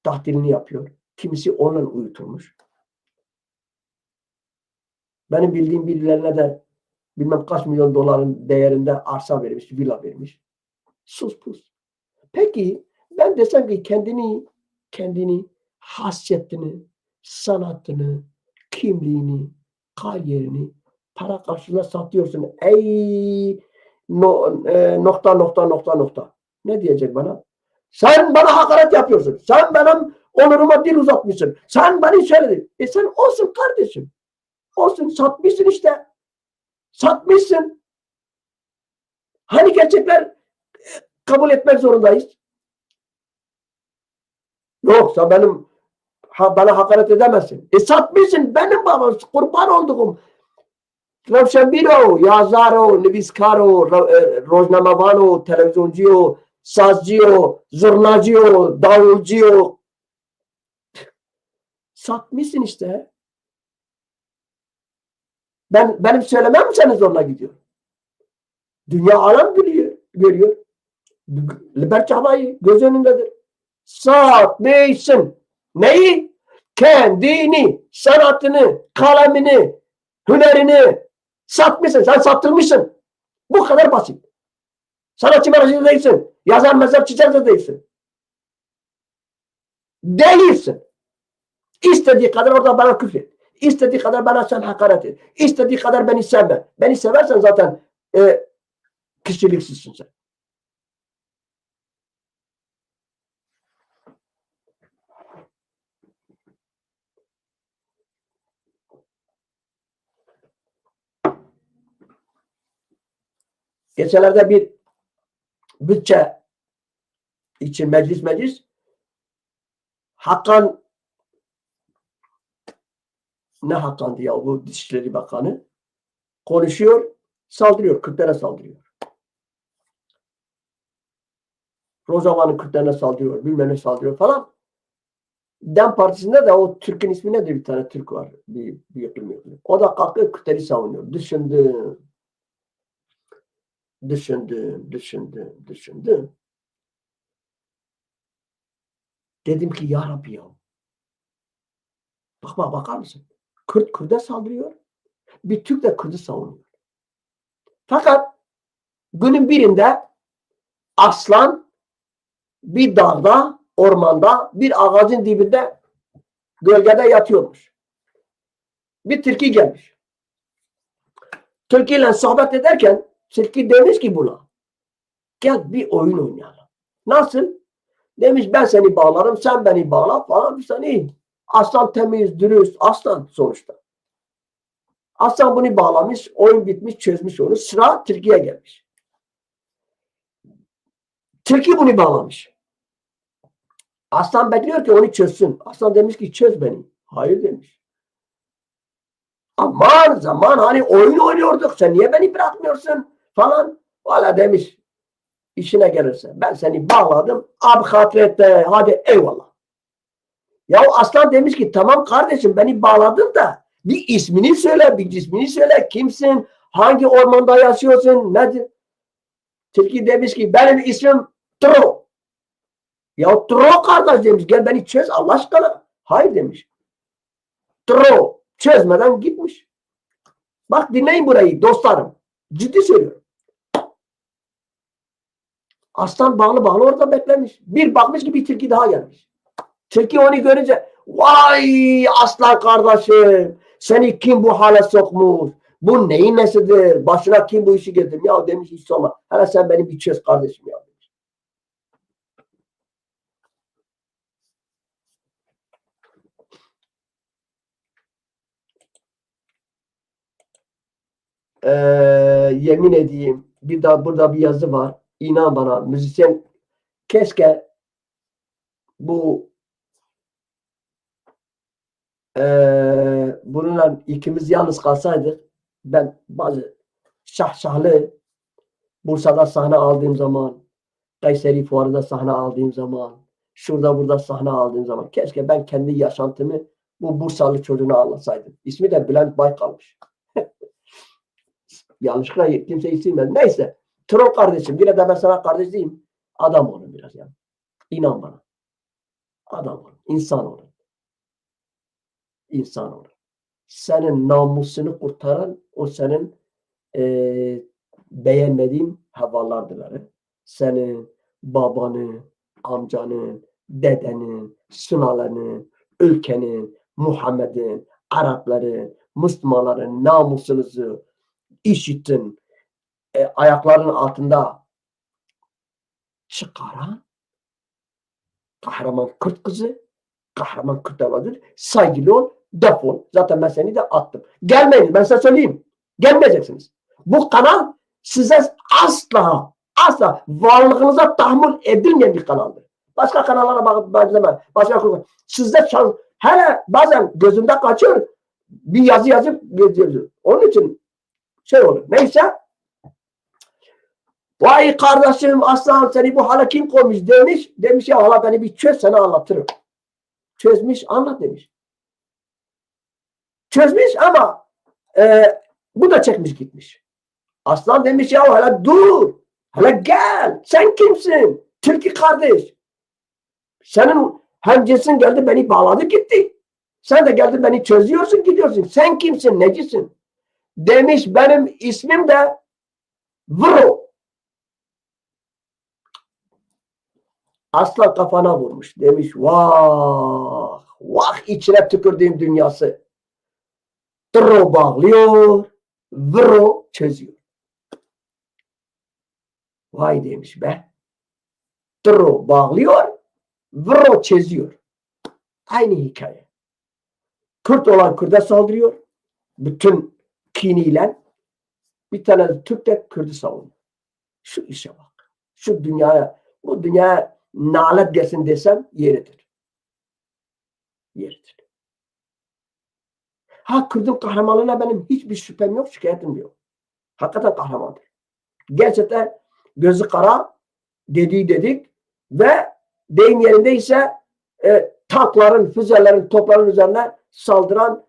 tahtilini yapıyor. Kimisi onunla uyutulmuş. Benim bildiğim birilerine de bilmem kaç milyon doların değerinde arsa vermiş, villa vermiş. Sus pus. Peki ben desem ki kendini, hasiyetini, sanatını, kimliğini, kariyerini para karşılığında satıyorsun. Ey nokta. Ne diyecek bana? Sen bana hakaret yapıyorsun. Sen benim onuruma dil uzatmışsın. Sen beni söyledin. Sen olsun kardeşim. Olsun, satmışsın işte. Satmışsın. Hani gerçekler kabul etmek zorundayız? Yoksa bana hakaret edemezsin. Satmışsın, benim babam, kurban olduğum Revşenbiro, yazaro, nivizkaro, rojnamavano, televizyoncuyo, sazcıyo, zurnacıyo, davulcuyo. Satmışsın işte. Benim söylemem mi senin zoruna gidiyor? Dünya alem görüyor. Liber Çağlay'ı göz önündedir. Satmışsın. Neyi? Kendini, sanatını, kalemini, hünerini satmışsın. Sen satılmışsın. Bu kadar basit. Sanatçı menajeri değilsin. Yazar, mezar, çizer de değilsin. Değilsin. İstediği kadar orada bana küfret. İstediği kadar bana sen hakaret et. İstediği kadar beni sevme. Beni seversen zaten kişiliksizsin sen. Geçenlerde bir bütçe için meclis Hakan, ne Hakan'dı ya bu Dışişleri Bakanı, konuşuyor, saldırıyor, Kürtlere saldırıyor. Rozavan'ın Kürtlerine saldırıyor, bilmem ne saldırıyor falan. Dem Partisi'nde de o Türk'ün ismi nedir? Bir tane Türk var. Bir bilmiyor. O da kalkıyor Kürtleri savunuyor. Düşündüm. Dedim ki ya Rabbi ya. Bakar mısın? Kürt Kürt'e saldırıyor. Bir Türk de Kürt'ü savunuyor. Fakat günün birinde aslan bir dağda, ormanda, bir ağacın dibinde gölgede yatıyormuş. Bir tilki gelmiş. Tilkiyle sohbet ederken tilki demiş ki buna gel bir oyun oynayalım. Nasıl? Demiş ben seni bağlarım, sen beni bağla falan bir saniye. Aslan temiz, dürüst, aslan sonuçta. Aslan bunu bağlamış, oyun bitmiş, çözmüş onu. Sıra tilkiye gelmiş. Tilki bunu bağlamış. Aslan bekliyor ki onu çözsün. Aslan demiş ki çöz beni. Hayır demiş. Aman zaman hani oyun oynuyorduk, sen niye beni bırakmıyorsun falan. Valla demiş işine gelirse ben seni bağladım. Abi hatrette hadi eyvallah. Ya aslan demiş ki tamam kardeşim beni bağladın da bir ismini söyle, bir cismini söyle. Kimsin? Hangi ormanda yaşıyorsun? Nedir? Tilki demiş ki benim ismim Tro. Ya Tro kardeş demiş gel beni çöz Allah aşkına. Hayır demiş. Tro çözmeden gitmiş. Bak dinleyin burayı dostlarım. Ciddi söylüyorum. Aslan bağlı orada beklemiş. Bir bakmış ki bir tilki daha gelmiş. Tilki onu görünce vay aslan kardeşim seni kim bu hale sokmuş? Bu neyin nesidir? Başına kim bu işi getirdi? Ya demiş hiç sorma. Hele sen beni bir çöz kardeşim ya. Ee, yemin edeyim bir daha burada bir yazı var. İnan bana müzisyen keşke bu bununla ikimiz yalnız kalsaydık ben bazı şahşahlı Bursa'da sahne aldığım zaman Kayseri Fuarı'da sahne aldığım zaman şurada burada sahne aldığım zaman keşke ben kendi yaşantımı bu Bursalı çocuğuna anlatsaydım. İsmi de Bülent Baykal'mış. Yanlışlıkla kimse isimler. Neyse. Troll kardeşim. Yine de ben sana kardeş diyeyim. Adam olun biraz ya. İnan bana. Adam olun. İnsan olun. İnsan olun. Senin namusunu kurtaran o senin beğenmediğin havalardır. Senin babanın, amcanın, dedenin, sunalarının, ülkenin, Muhammed'in, Arapların, Müslümanların namusunuzu işitin ayaklarının altında çıkaran kahraman Kürt kızı, kahraman Kürt evladır. Saygılı ol, defol. Zaten ben seni de attım. Gelmeyin, ben size söyleyeyim. Gelmeyeceksiniz. Bu kanal size asla varlığınıza tahammül edilmeyen bir kanaldır. Başka kanallara bakıp başka sizde hele bazen gözümde kaçıyor bir yazı yazıp yazıyor. Onun için şey olur. Neyse vay kardeşim aslan seni bu hale kim koymuş demiş. Demiş ya hala beni bir çöz sana anlatırım. Çözmüş anlat demiş. Çözmüş ama bu da çekmiş gitmiş. Aslan demiş ya hala dur. Hala gel. Sen kimsin? Tilki kardeş. Senin hemcinsin geldi beni bağladı gitti. Sen de geldin beni çözüyorsun gidiyorsun. Sen kimsin? Necisin? Demiş benim ismim de Vro. Aslan kafana vurmuş. Demiş vah vah içine tükürdüğüm dünyası. Vro bağlıyor. Vro çözüyor. Vay demiş be. Vro bağlıyor. Vro çözüyor. Aynı hikaye. Kürt olan Kürt'e saldırıyor. Bütün kiniyle. Bir tane Türk de Kürt'ü savunuyor. Şu işe bak. Şu dünyaya, bu dünyaya nalet gelsin desem yeridir. Yeridir. Ha Kürt'ün kahramanlığına benim hiçbir şüphem yok, şikayetim yok. Hakikaten kahramandır. Gerçekten gözü kara, dediği dedik ve deyim yerindeyse tankların, füzelerin, topların üzerine saldıran,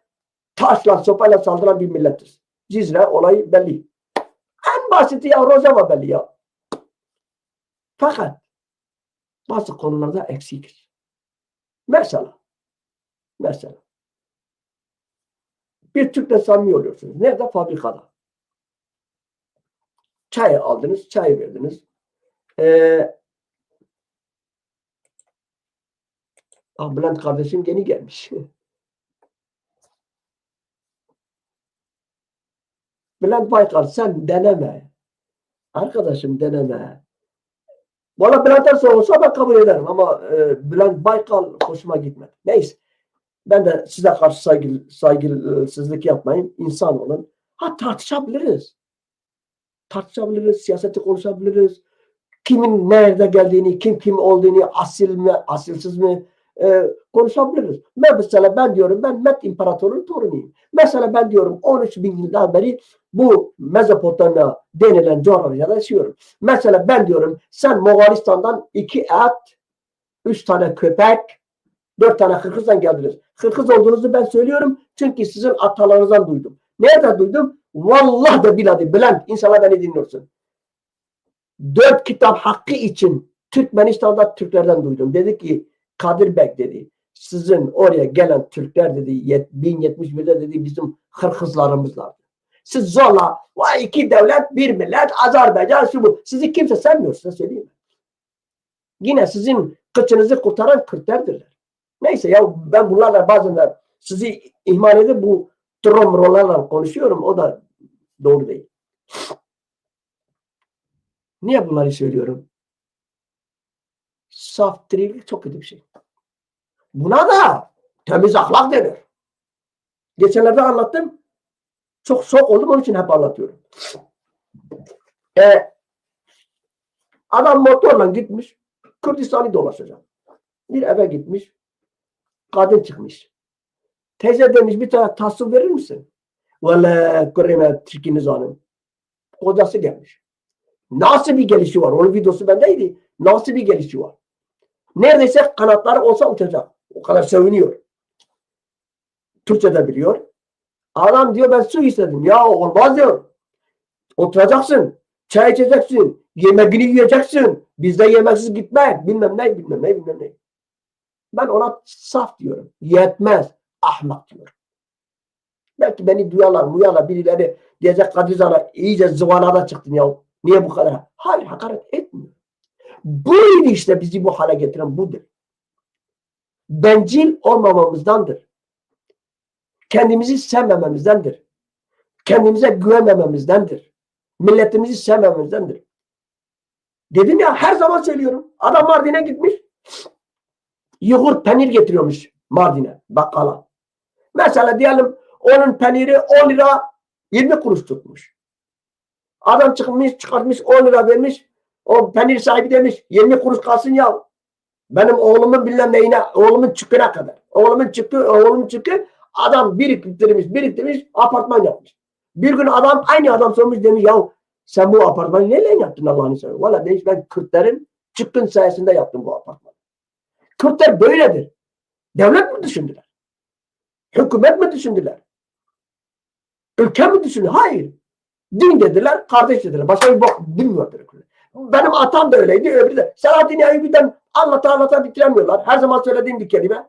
taşla, sopayla saldıran bir millettir. Cizre olayı belli. En basiti ya Rojava belli ya. Fakat bazı konularda eksikiz. Mesela bir Türk'le samimi oluyorsunuz. Nerede? Fabrikada. Çay aldınız, çay verdiniz. Bülent kardeşim yeni gelmiş. Bülent Baykal sen deneme. Arkadaşım deneme. Valla Bülent Ersoy olsa ben kabul ederim ama Bülent Baykal hoşuma gitmedi. Neyse. Ben de size karşı saygısızlık yapmayayım. İnsan olun. Ha tartışabiliriz. Tartışabiliriz. Siyaseti konuşabiliriz. Kimin nerede geldiğini, kim olduğunu, asil mi, asilsiz mi konuşabiliriz. Mesela ben diyorum ben Met İmparatorluğu'nun torunuyum. Mesela ben diyorum 13 bin yıldan beri bu Mezopotamya denilen coğrafyada yaşıyorum. Mesela ben diyorum sen Moğolistan'dan 2 et, 3 tane köpek, 4 tane Kırgız'dan geldiniz. Kırgız olduğunuzu ben söylüyorum. Çünkü sizin atalarınızdan duydum. Nerede duydum? Vallahi de billahi Bülent. İnşallah beni dinliyorsun. 4 kitap hakkı için Türkmenistan'da Türklerden duydum. Dedi ki Kadir Bek dedi. Sizin oraya gelen Türkler dedi 1071'de dedi bizim Kırgızlarımızlar. Siz zorla vay 2 devlet bir millet Azerbaycan şu bu. Sizi kimse sevmiyor size söyleyeyim. Yine sizin kıçınızı kurtaran Kürtlerdirler. Neyse ya ben bunlarla bazen de sizi ihmal edip bu tromrolarla konuşuyorum. O da doğru değil. Niye bunları söylüyorum? Saftiriklik çok kötü bir şey. Buna da temiz ahlak denir. Geçenlerde anlattım. Çok şok oldum onun için hep anlatıyorum. Adam motorla gitmiş. Kürdistan'ı dolaşacak. Bir eve gitmiş. Kadın çıkmış. Teyze demiş bir tane tasvip verir misin? Valla kureme Türk'ünüz hanım. Kocası gelmiş. Nasıl bir gelişi var? Onun videosu bendeydi. Nasıl bir gelişi var? Neredeyse kanatları olsa uçacak. O kadar seviniyor. Türkçe de biliyor. Adam diyor ben su istedim. Ya olmaz diyor. Oturacaksın. Çay içeceksin. Yemeğini yiyeceksin. Bizde yemeksiz gitme. Bilmem ne. Ben ona saf diyorum. Yetmez. Ahmak diyorum. Belki beni duyarlar birileri diyecek Kadir Zan'a iyice zıvanada çıktın ya. Niye bu kadar? Hayır hakaret etmiyor. Buydu işte bizi bu hale getiren budur. Bencil olmamamızdandır. Kendimizi sevmememizdendir. Kendimize güvenmememizdendir. Milletimizi sevmememizdendir. Dedim ya her zaman söylüyorum. Adam Mardin'e gitmiş. Yoğurt peynir getiriyormuş Mardin'e bakkala. Mesela diyelim onun peyniri 10 lira 20 kuruş tutmuş. Adam çıkartmış 10 lira vermiş. O peynir sahibi demiş 20 kuruş kalsın ya. Benim oğlumun bilmem neyine, oğlumun çıkına kadar. Oğlumun çıkı adam biriktirmiş apartman yapmış. Bir gün aynı adam sormuş demiş ya sen bu apartmanı neyle yaptın Allah'ını seversen? Valla demiş ben Kürtlerin çıkın sayesinde yaptım bu apartmanı. Kürtler böyledir. Devlet mi düşündüler? Hükümet mi düşündüler? Ülke mi düşündüler? Hayır. Din dediler, kardeş dediler. Başka bir bak bilmiyorlar. Benim atam da öyleydi, öbürü de. Selahattin Eyyubi'den anlata bitiremiyorlar. Her zaman söylediğim bir kelime.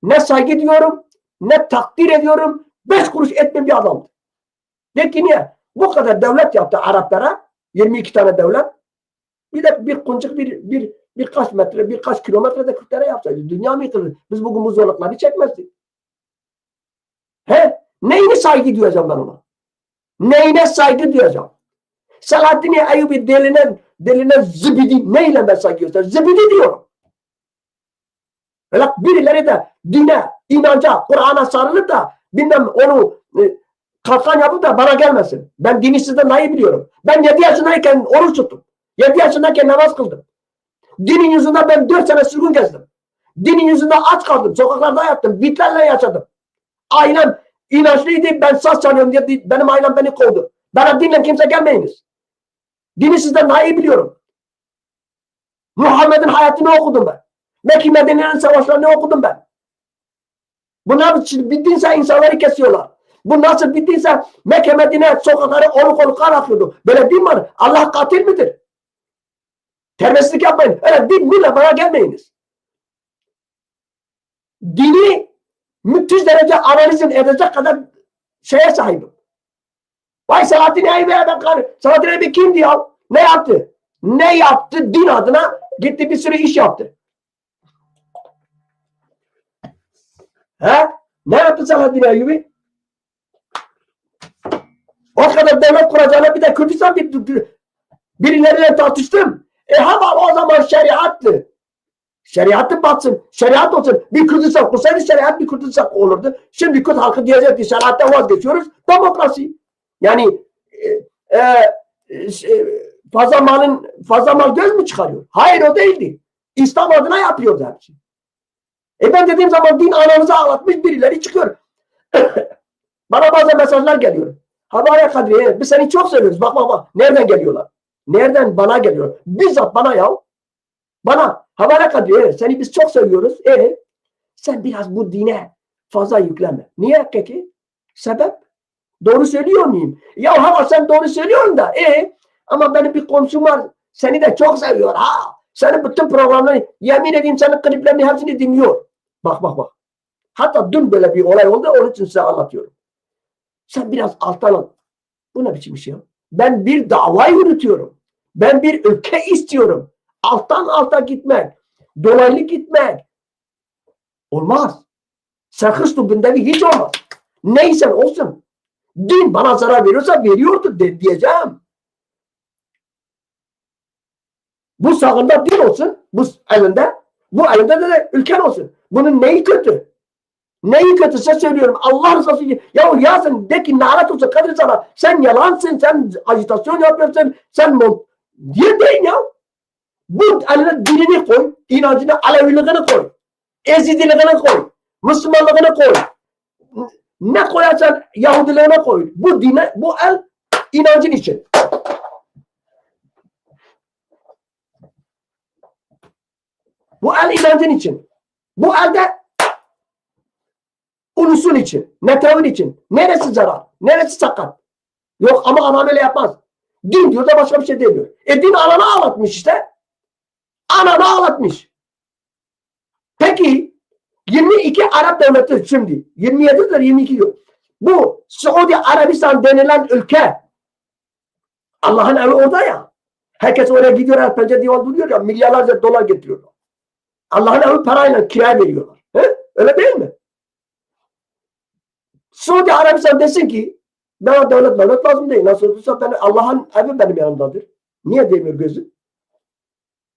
Ne saygı diyorum, ne takdir ediyorum. 5 kuruş etmeyen bir adamdı. De ki niye? Bu kadar devlet yaptı Araplara. 22 tane devlet. Bir de bir kuncuk birkaç metre, birkaç kilometre de Kürtlere yapsaydı. Dünya mı yıkılır? Biz bugün bu zorlukları çekmezdik. Neyine saygı duyacağım ben ona? Neyine saygı duyacağım? Selahattin Eyyubi delinen zibidi neyle ben saygı gösteriyorum? Zibidi diyorum. Öyle birileri de dine, inanca, Kur'an'a sarılıp da bilmem onu kalkan yapıp da bana gelmesin. Ben dini sizden daha iyi biliyorum. Ben 7 yaşındayken oruç tuttum. 7 yaşındayken namaz kıldım. Dinin yüzünden ben 4 sene sürgün gezdim. Dinin yüzünden aç kaldım. Sokaklarda yattım. Bitlerle yaşadım. Ailem inançlıydı. Ben saz çalıyorum diye benim ailem beni kovdu. Bana dinle kimse gelmeyiniz. Dini sizden daha iyi biliyorum. Muhammed'in hayatını okudum ben. Mekke Medine'nin savaşlarını okudum ben. Bu nasıl bittiyse insanları kesiyorlar. Bu nasıl bittiyse Mekke Medine sokakları oluk oluk kan akıyordu. Böyle din var. Allah katil midir? Terbiyesizlik yapmayın. Öyle dinle bana gelmeyiniz. Dini müthiş derece analizin edecek kadar şeye sahibim. Vay Selahattin Eyyubi ben karı. Selahattin Eyyubi kimdi ya? Ne yaptı? Ne yaptı din adına? Gitti bir sürü iş yaptı. He? Ne yaptı Selahattin Eyyubi? O kadar devlet kuracağına bir de Kürdistan birileriyle tartıştım. Ama o zaman şeriattı. Şeriatı batsın. Şeriat olsun. Bir Kürdistan kursaydı şeriat bir Kürdistan olurdu. Şimdi Kürt halkı diyecek ki şeriatten vazgeçiyoruz. Demokrasi. Yani fazla mal göz mü çıkarıyor? Hayır o değildi. İslam adına yapıyordu hepsi. Ben dediğim zaman din anamızı ağlatmış birileri çıkıyor. Bana bazen mesajlar geliyor. Havaya Kadriye biz seni çok seviyoruz. Bak. Nereden geliyorlar? Nereden bana geliyor? Bizzat bana ya. Bana Havaya Kadriye seni biz çok seviyoruz. Sen biraz bu dine fazla yükleme. Niye peki? Sebep? Doğru söylüyor muyum? Ya hava sen doğru söylüyorsun da. Ama benim bir komşum var. Seni de çok seviyor. Senin bütün programlarını yemin edeyim senin kliplerini hepsini dinliyor. Bak. Hatta dün böyle bir olay oldu. Onun için size anlatıyorum. Sen biraz alttan al. Bu ne biçim iş ya? Ben bir dava yürütüyorum. Ben bir ülke istiyorum. Alttan alta gitmek. Dolaylı gitmek. Olmaz. Sakıstı bundavi hiç olmaz. Neyse olsun. Din bana zarar veriyorsa veriyordur diyeceğim. Bu sağında din olsun. Bu elinde de ülken olsun. Bunun neyi kötü? Neyi kötüse söylüyorum. Allah rızası için. Ya yazın de ki lanet olsun Kadir sana. Sen yalansın. Sen ajitasyon yapıyorsun. Sen diye deyin ya. Bu eline dinini koy. İnancını, Aleviliğini koy. Ezidiliğini koy. Müslümanlığını koy. Ne koyarsan Yahudiliğine koy. Bu dine, bu el inancın için. Bu el inancın için. Bu elde ulusun için. Netavın için. Neresi zarar? Neresi sakat? Yok ama anam öyle yapmaz. Din diyor da başka bir şey demiyor. Din ananı ağlatmış işte. Ananı ağlatmış. Peki 22 Arap devleti şimdi 27'dir 22 yok. Bu Suudi Arabistan denilen ülke Allah'ın evi orada ya. Herkes oraya gidiyor her pencere divan duruyor ya milyarlarca dolar getiriyorlar. Allah'ın evi parayla kiraya veriyorlar. Öyle değil mi? Suudi Arabistan desin ki bana devlet lazım değil. Nasıl olursa Allah'ın evi benim yanımdadır. Niye demiyor gözü?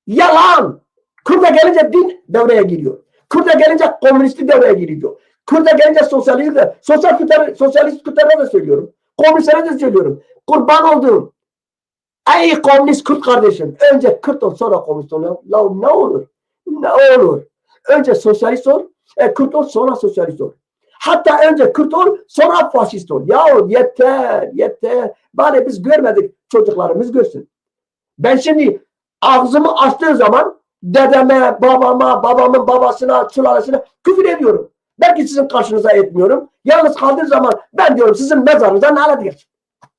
Yalan! Kürt'e gelince din devreye giriyor. Kürt'e gelince komünistlik devreye giriyor. Kürt'e gelince sosyalist de, sosyalist Kürtlere de söylüyorum. Komünistlere de söylüyorum. Kurban olduğum. Ey komünist Kürt kardeşim. Önce Kürt ol sonra komünist ol. La ne olur? Ne olur? Önce sosyalist ol. Kürt ol sonra sosyalist ol. Hatta önce Kürt ol sonra faşist ol. Yahu yeter. Bari biz görmedik çocuklarımız görsün. Ben şimdi ağzımı açtığı zaman dedeme, babamın babasına, sülalesine küfür ediyorum. Belki sizin karşınıza etmiyorum. Yalnız kaldığı zaman ben diyorum sizin mezarınıza lanet gelsin.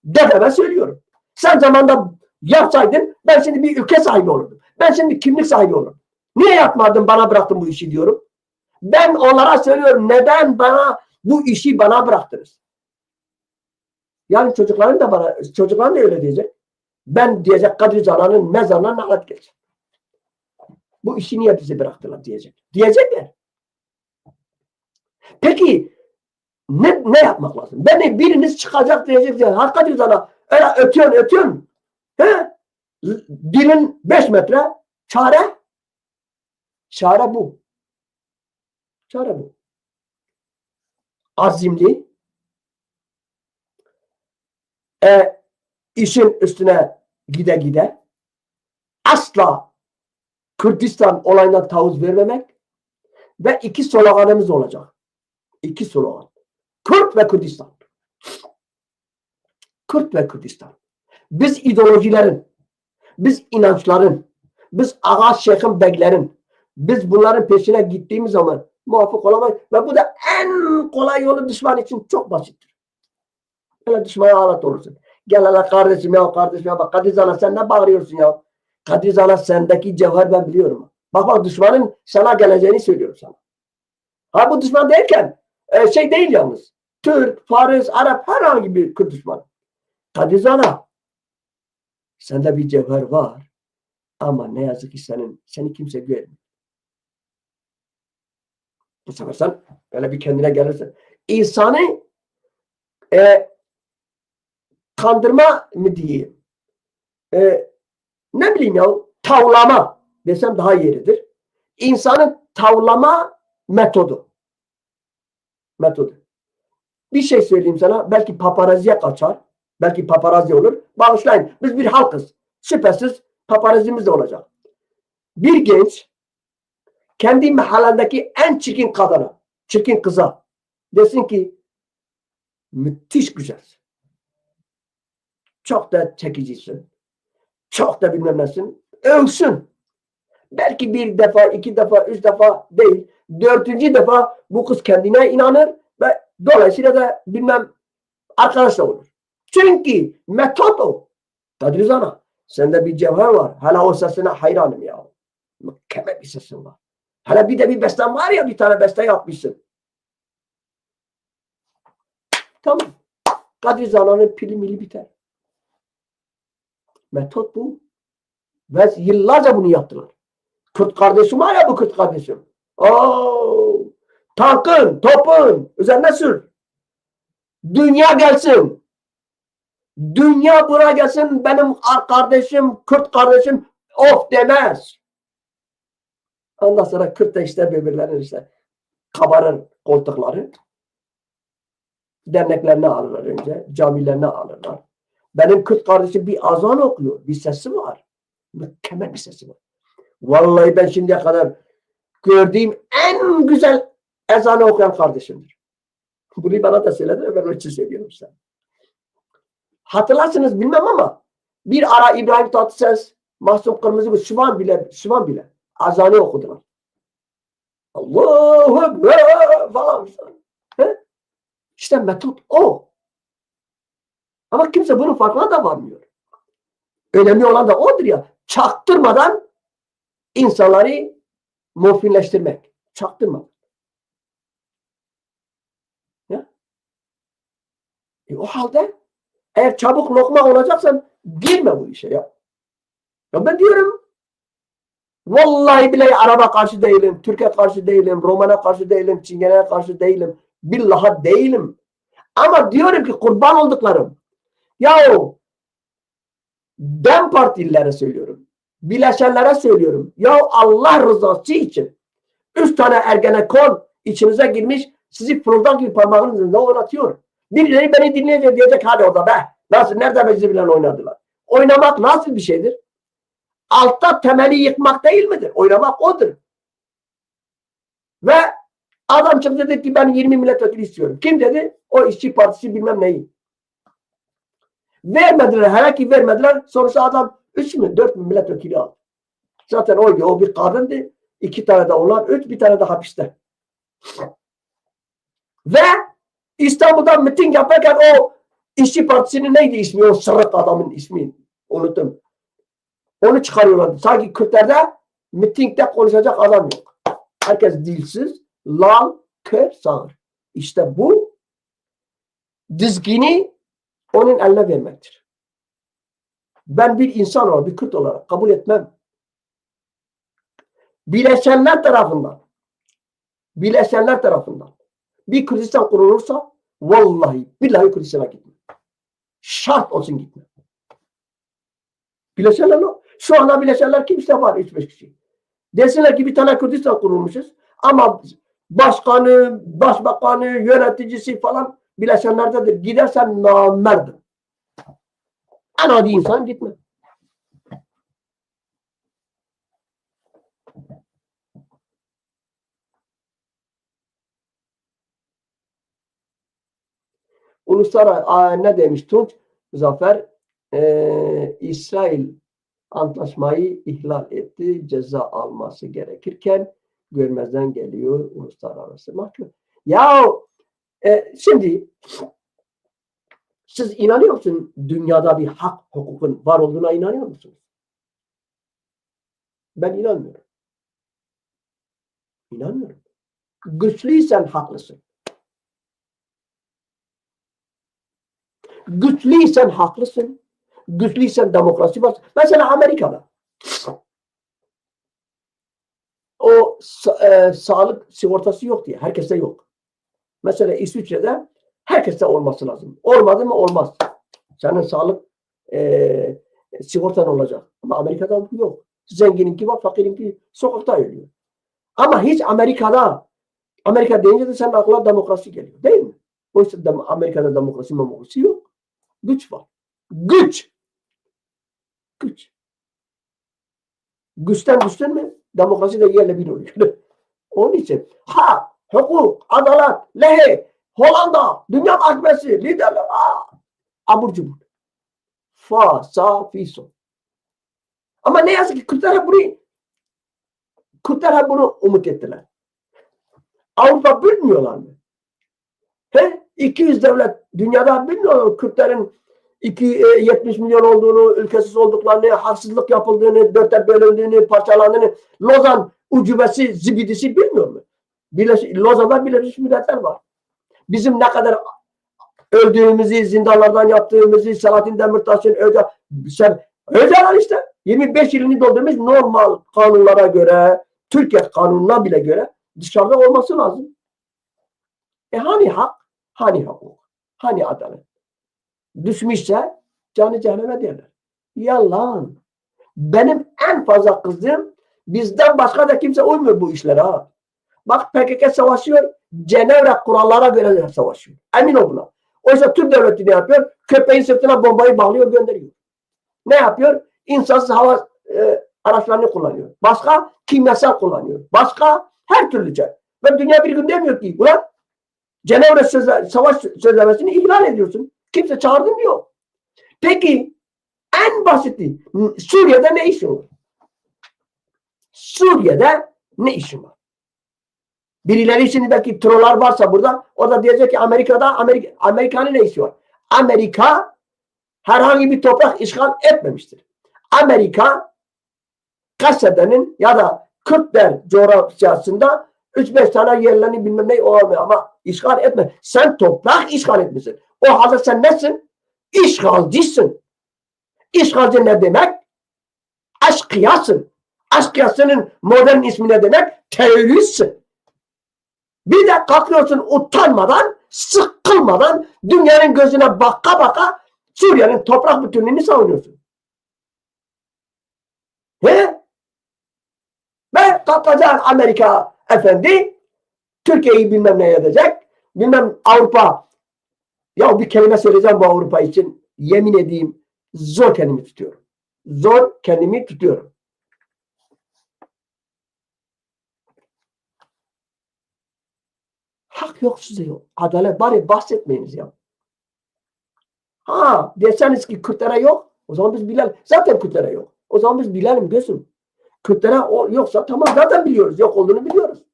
Dedeme söylüyorum. Sen zamanda yapsaydın ben şimdi bir ülke sahibi olurdum. Ben şimdi kimlik sahibi olurdum. Niye yapmadın bana bıraktın bu işi diyorum. Ben onlara söylüyorum neden bu işi bana bıraktınız. Yani çocukların da öyle diyecek. Ben diyecek Kadir Canan'ın mezarına lanet gelsin. Bu işi niye bize bıraktılar diyecek. Diyecekler. Peki ne yapmak lazım? Biriniz çıkacak diyecek. Kadir Canan öyle ötüyorsun. Dilin 5 metre. Çare bu. Çare bu. Azimli işin üstüne gide asla Kürdistan olayına tavız vermemek ve 2 sloganımız olacak. 2 slogan. Kürt ve Kürdistan. Kürt ve Kürdistan. Biz ideolojilerin, biz inançların, biz ağa şeyhin beglerin, Biz bunların peşine gittiğimiz zaman muvaffak olamayız. Ve bu da en kolay yolu düşman için çok basittir. Öyle düşmana alet olursun. Gel hele kardeşim ya kardeşim ya bak Kadir Zana sen ne bağırıyorsun ya? Kadir Zana sendeki cevher ben biliyorum. Bak düşmanın sana geleceğini söylüyorum sana. Ha bu düşman derken şey değil yalnız. Türk, Fariz, Arap herhangi bir Kürt düşman. Kadir Zana sende bir cevher var. Ama ne yazık ki seni kimse görmüyor. Bu sefer sen böyle bir kendine gelirsin. İnsanı kandırma mı diyeyim? Ne bileyim ya tavlama desem daha yeridir. İnsanın tavlama metodu. Bir şey söyleyeyim sana. Belki paparaziye kaçar. Belki paparazi olur. Bağışlayın. Biz bir halkız. Şüphesiz paparazimiz de olacak. Bir genç kendi mahallendeki en çirkin kadına, çirkin kıza desin ki müthiş güzelsin. Çok da çekicisin. Çok da bilmem nesin. Övsün. Belki bir defa, iki defa, üç defa değil. Dördüncü defa bu kız kendine inanır ve dolayısıyla da bilmem arkadaş da olur. Çünkü metot o. Kadir Zana sende bir cevher var. Hala o sesine hayranım ya. Mükemmel bir sesin var. Hala bir de bir besten var ya bir tane beste yapmışsın. Tamam. Kadir Zana'nın pili mili biter. Metot bu. Ve yıllarca bunu yaptılar. Kürt kardeşim var ya bu Kürt kardeşim. Tankın, topun üzerine sür. Dünya gelsin. Dünya buraya gelsin. Benim kardeşim, Kürt kardeşim of demez. Ondan sonra Kürt de işte birbirlerinin işte kabarır koltukları. Derneklerine alırlar önce. Camilerine alırlar. Benim Kürt kardeşim bir azan okuyor. Bir sesi var. Mükemmel bir sesi var. Vallahi ben şimdiye kadar gördüğüm en güzel ezanı okuyan kardeşimdir. Bunu bana da söyledi. Ben onun için söylüyorum size. Hatırlarsınız bilmem ama bir ara İbrahim Tatlıses, Mahsun Kırmızıgül, Süvan bile azanı okudular. Allahu Ekber falan. İşte metot o. Ama kimse bunun farkına da varmıyor. Önemli olan da odur ya. Çaktırmadan insanları morfinleştirmek. Çaktırmadan. Ya? O halde eğer çabuk lokma olacaksan girme bu işe ya. Ya ben diyorum vallahi billahi Arap'a karşı değilim, Türkiye karşı değilim, Roman'a karşı değilim, Çingene'ye karşı değilim. Billahi değilim. Ama diyorum ki kurban olduklarım. Yahu DEM partililere söylüyorum. Bileşenlere söylüyorum. Ya Allah rızası için 3 tane Ergenekon içinize girmiş sizi fırıldak gibi parmağınızla oynatıyor. Birileri beni dinleyecek diyecek hadi orada be. Nasıl? Nerede bizimle oynadılar? Oynamak nasıl bir şeydir? Altta temeli yıkmak değil midir? Oynamak odur. Ve adam çıktı dedi ki ben 20 milletvekili istiyorum. Kim dedi? O işçi partisi bilmem neyi. Vermediler. Hele ki vermediler. Sonuçta adam 3 mü 4 mü milletvekili aldı. Zaten oydu. O bir kadındı. 2 tane de onlar. 3 bir tane de hapiste. Ve İstanbul'da miting yaparken o işçi partisinin neydi ismi? O sırık adamın ismi. Unuttum. Onu çıkarıyorlar. Sanki Kürtlerde mitingde konuşacak adam yok. Herkes dilsiz, lal, kör, sağır. İşte bu dizgini onun eline vermektir. Ben bir insan olarak, bir Kürt olarak kabul etmem. Bileşenler tarafından bir Kürdistan kurulursa vallahi billahi Kürdistan'a gitmem. Şart olsun gitmem. Bileşenler o. Şu anda bileşenler kimse var 3-5 kişi. Desinler ki bir tane Kürdistan kurulmuşuz ama başkanı, başbakanı, yöneticisi falan bileşenlerdedir. Gidersen namerdim. En adi insan gitme. Uluslararası ne demiş Tunç Zafer? İsrail Antlaşmayı ihlal etti, ceza alması gerekirken görmezden geliyor uluslararası mahkeme. Ya şimdi siz inanıyor musunuz dünyada bir hak hukukun var olduğuna inanıyor musunuz? Ben inanmıyorum. İnanmıyorum. Güçlüysen haklısın. Güçlüysen haklısın. Güçlüysen demokrasi var. Mesela Amerika'da o sağlık sigortası yok diye. Herkeste yok. Mesela İsviçre'de herkeste olması lazım. Olmadı mı olmaz. Senin sağlık sigortan olacak. Ama Amerika'da yok. Zengininki var, fakirinki sokakta ölüyor. Ama hiç Amerika deyince de senin aklına demokrasi geliyor. Değil mi? Oysa Amerika'da demokrasi yok. Güç var. Güç. Güç. Güçten düştün mü demokrasi de yerle bir oluyor. Onun için hukuk, adalet, lehe, Hollanda, Dünya Mahkemesi, liderler, abur cubur. Fa, sa, fi, so. Ama ne yazık ki Kürtler hep bunu umut ettiler. Avrupa bilmiyorlar mı? 200 devlet dünyada bilmiyorlar Kürtlerin 70 milyon olduğunu, ülkesiz olduklarını, haksızlık yapıldığını, dörtte bölündüğünü, parçalandığını, Lozan ucubesi, zibidisi bilmiyor mu? Lozan'da Birleşmiş Milletler var. Bizim ne kadar öldüğümüzü, zindanlardan yaptığımızı, Selahattin Demirtaş'ın Öcalan işte 25 yılını doldurmuş normal kanunlara göre, Türkiye kanununa bile göre dışarıda olması lazım. Hani hak, hani hukuk, hani adalet? Düşmüşse canı cehenneme derler. Yalan. Benim en fazla kızdığım bizden başka da kimse uymuyor bu işlere ha. Bak PKK savaşıyor, Cenevre kurallara göre savaşıyor. Emin ol buna. Oysa Türk devleti ne yapıyor? Köpeğin sırtına bombayı bağlıyor, gönderiyor. Ne yapıyor? İnsansız hava araçlarını kullanıyor. Başka kimyasal kullanıyor. Başka her türlü şey. Ve dünya bir gün demiyor ki ulan Cenevre Savaş Sözleşmesi'ni ihlal ediyorsun. Kimse çağırdın diyor. Peki en basiti Suriye'de ne işin var? Suriye'de ne işin var? Birileri için belki trollar varsa burada o da diyecek ki Amerika'nın ne işi var? Amerika herhangi bir toprak işgal etmemiştir. Amerika Kasede'nin ya da Kürtler coğrafyasında 3-5 tane yerlerini bilmem ne olmuyor ama işgal etme. Sen toprak işgal etmişsin. O halde sen nesin? İşgalcisin. İşgalci ne demek? Aşkıyasın. Aşkıyasının modern ismi ne demek? Teröristsin. Bir de kalkıyorsun utanmadan, sıkılmadan dünyanın gözüne baka baka Suriye'nin toprak bütünlüğünü savunuyorsun. Ve kalkacak Amerika efendi Türkiye'yi bilmem ne edecek. Bilmem Avrupa. Ya bir kelime söyleyeceğim bu Avrupa için. Yemin edeyim zor kendimi tutuyorum. Zor kendimi tutuyorum. Hak yok size yok. Adalet bari bahsetmeyiniz ya. Deseniz ki Kürtlere yok. O zaman biz bilelim. Zaten Kürtlere yok. O zaman biz bilelim gözüm. Kürtlere yoksa tamam zaten biliyoruz. Yok olduğunu biliyoruz.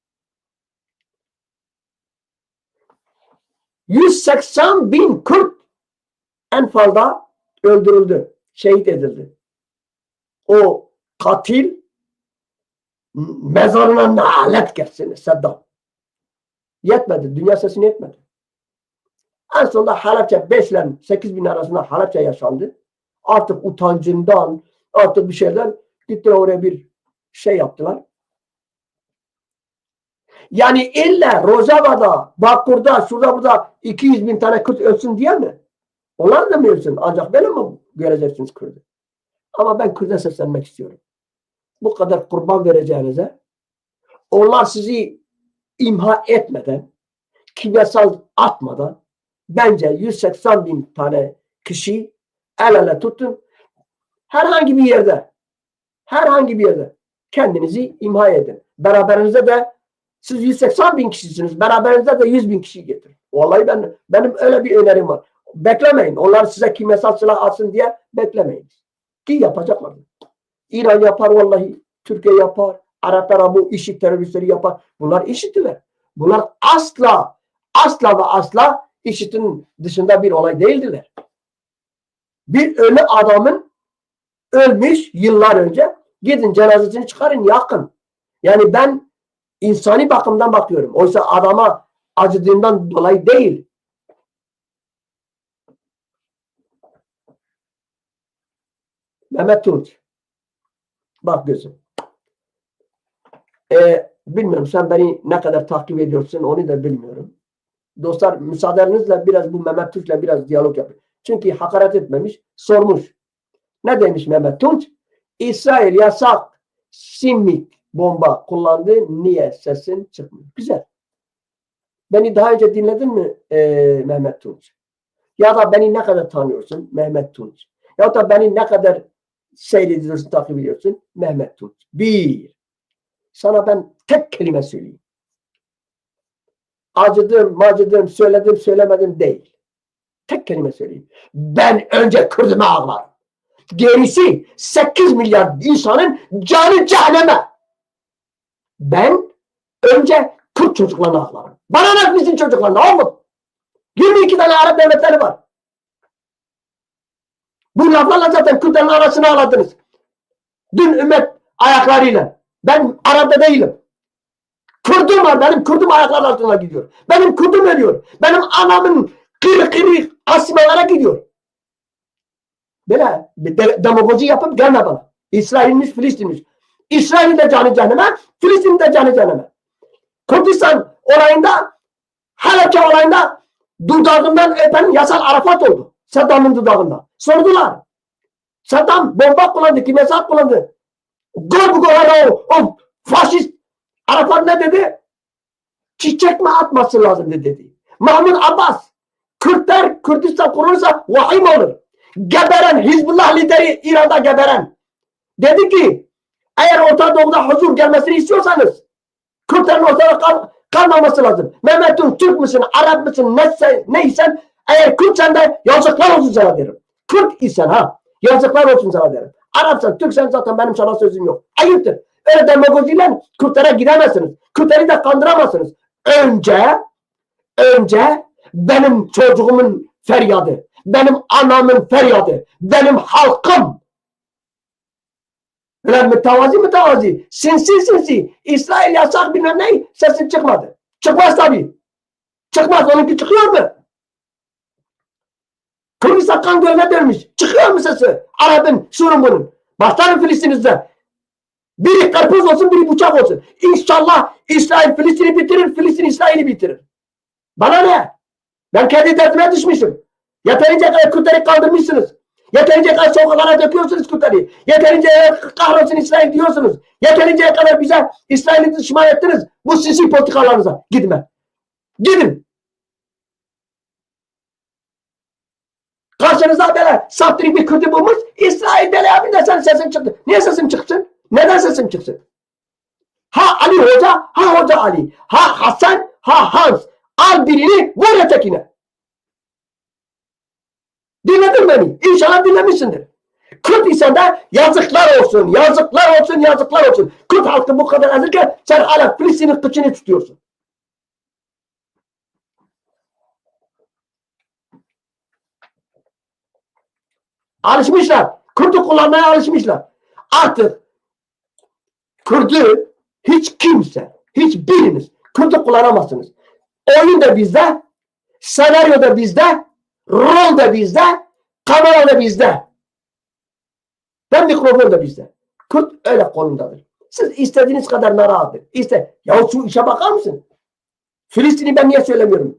180 bin Kürt en fazla öldürüldü. Şehit edildi. O katil mezarına nalet gelsin Saddam. Yetmedi. Dünya sesini yetmedi. En sonunda Halepçe 5 ile 8 bin arasında Halepçe yaşandı. Artık utancından artık bir şeyden gittiler oraya bir şey yaptılar. Yani illa Rojava'da, Bakur'da, şurada burada 200 bin tane Kürt ölsün diye mi? Onlar da mı ölsün? Ancak böyle mi göreceksiniz Kürt'ü? Ama ben Kürt'e seslenmek istiyorum. Bu kadar kurban vereceğinize onlar sizi imha etmeden, kimyasal atmadan bence 180 bin tane kişi el ele tutun. Herhangi bir yerde kendinizi imha edin. Beraberinizde de siz 180 bin kişisiniz. Beraberinizde de 100 bin kişi getirin. Vallahi benim öyle bir önerim var. Beklemeyin. Onlar size kimyasal silah atsın diye beklemeyin. Ki yapacaklar. İran yapar vallahi. Türkiye yapar. Araplar bu IŞİD teröristleri yapar. Bunlar IŞİD'diler. Bunlar asla ve asla IŞİD'in dışında bir olay değildiler. Bir ölü adamın ölmüş yıllar önce gidin cenazesini çıkarın yakın. Yani ben insani bakımdan bakıyorum. Oysa adama acıdığından dolayı değil. Mehmet Tunç. Bak gözüm. Bilmiyorum sen beni ne kadar takip ediyorsun onu da bilmiyorum. Dostlar müsaadenizle biraz bu Mehmet Tunç'la biraz diyalog yapayım. Çünkü hakaret etmemiş, sormuş. Ne demiş Mehmet Tunç? İsrail yasak simik bomba kullandı. Niye sesin çıkmıyor? Güzel. Beni daha önce dinledin mi Mehmet Tunç? Ya da beni ne kadar tanıyorsun Mehmet Tunç? Ya da beni ne kadar seyrediyorsun, takip ediyorsun Mehmet Tunç? Bir. Sana ben tek kelime söyleyeyim. Acıdım, söyledim, söylemedim değil. Tek kelime söyleyeyim. Ben önce Kürt'üme ağlarım. Gerisi 8 milyar insanın canı cehenneme. Ben önce Kürt çocuklarına ağlarım. Bana ne bizim çocuklarına oğlum? 22 tane Arap devletleri var. Bu laflarla zaten Kürtlerin arasını ağladınız. Dün ümmet ayaklarıyla. Ben Arap'ta değilim. Kurdum var. Benim kurdum ayaklar altına gidiyor. Benim kurdum ölüyor. Benim anamın kırı asmalara gidiyor. Böyle demagoji yapıp gelme bana. İsrail'miş, Filistin'miş. İsrail'in de canı cehenneme, Filistin'in de canı cehenneme. Kurdistan olayında, Halepçe olayında dudağından öpen yasal Arafat oldu. Saddam'ın dudağından. Sordular. Saddam bomba kullandı, kimyasal kullandı. Gol bu gol o faşist Arafat ne dedi? Çiçek mi atması lazım dedi. Mahmud Abbas Kürtler Kürdistan kurulursa vahim olur. Geberen Hizbullah lideri İran'da geberen dedi ki eğer Orta Doğu'da huzur gelmesini istiyorsanız Kürtlerin ortada kalmaması lazım. Mehmet'in Türk müsün, Arap mısın, neysen eğer Kürtsen de yazıklar olsun sana derim. Kürt isen ha yazıklar olsun sana derim. Arapsan, Türksen zaten benim sana sözüm yok. Ayıptır. Öyle demagojiyle Kürtlere gidemezsiniz. Kürtleri de kandıramazsınız. Önce benim çocuğumun feryadı, benim anamın feryadı, benim halkım. Öyle mütevazi, sinsi. İsrail yasak bilmem ne, sesin çıkmadı. Çıkmaz tabii. Çıkmaz, onunki çıkıyor mu? Kürdistan kan gölüne dönmüş. Çıkıyor mu sesi? Arap'ın, Sur'un. Başlarım Filistin'izde. Biri karpuz olsun, biri bıçak olsun. İnşallah İsrail Filistin'i bitirir, Filistin İsrail'i bitirir. Bana ne? Ben kendi derdime düşmüşüm. Yeterince kadar Kürtleri kaldırmışsınız. Yeterince kadar sokaklara döküyorsunuz Kürtleri. Yeterince kahrolsun İsrail diyorsunuz. Yeterince kadar bize İsrail'i düşman ettiniz. Bu sisi politikalarınıza. Gidin. Karşınıza böyle saptırık bir Kürt'ü bulmuş. İsrail böyle yapın da sen sesin çıktı. Niye sesim çıksın? Neden sesim çıksın? Ha Ali Hoca, ha Hoca Ali. Ha Hasan, ha Hans. Al birini, vur ötekine. Dinledin beni. İnşallah dinlemişsindir. Kürt ise de yazıklar olsun. Kürt halkı bu kadar ezilken sen hala Filistin'in kıçını tutuyorsun. Alışmışlar. Kürt'ü kullanmaya alışmışlar. Artık Kürt'ü hiçbiriniz Kürt'ü kullanamazsınız. Oyun da bizde, senaryo da bizde, rol da bizde, kamera da bizde. Ben mikrofon da bizde. Kürt öyle konumdadır. Siz istediğiniz kadar narahatır. Ya şu işe bakar mısın? Filistin'i ben niye söylemiyorum?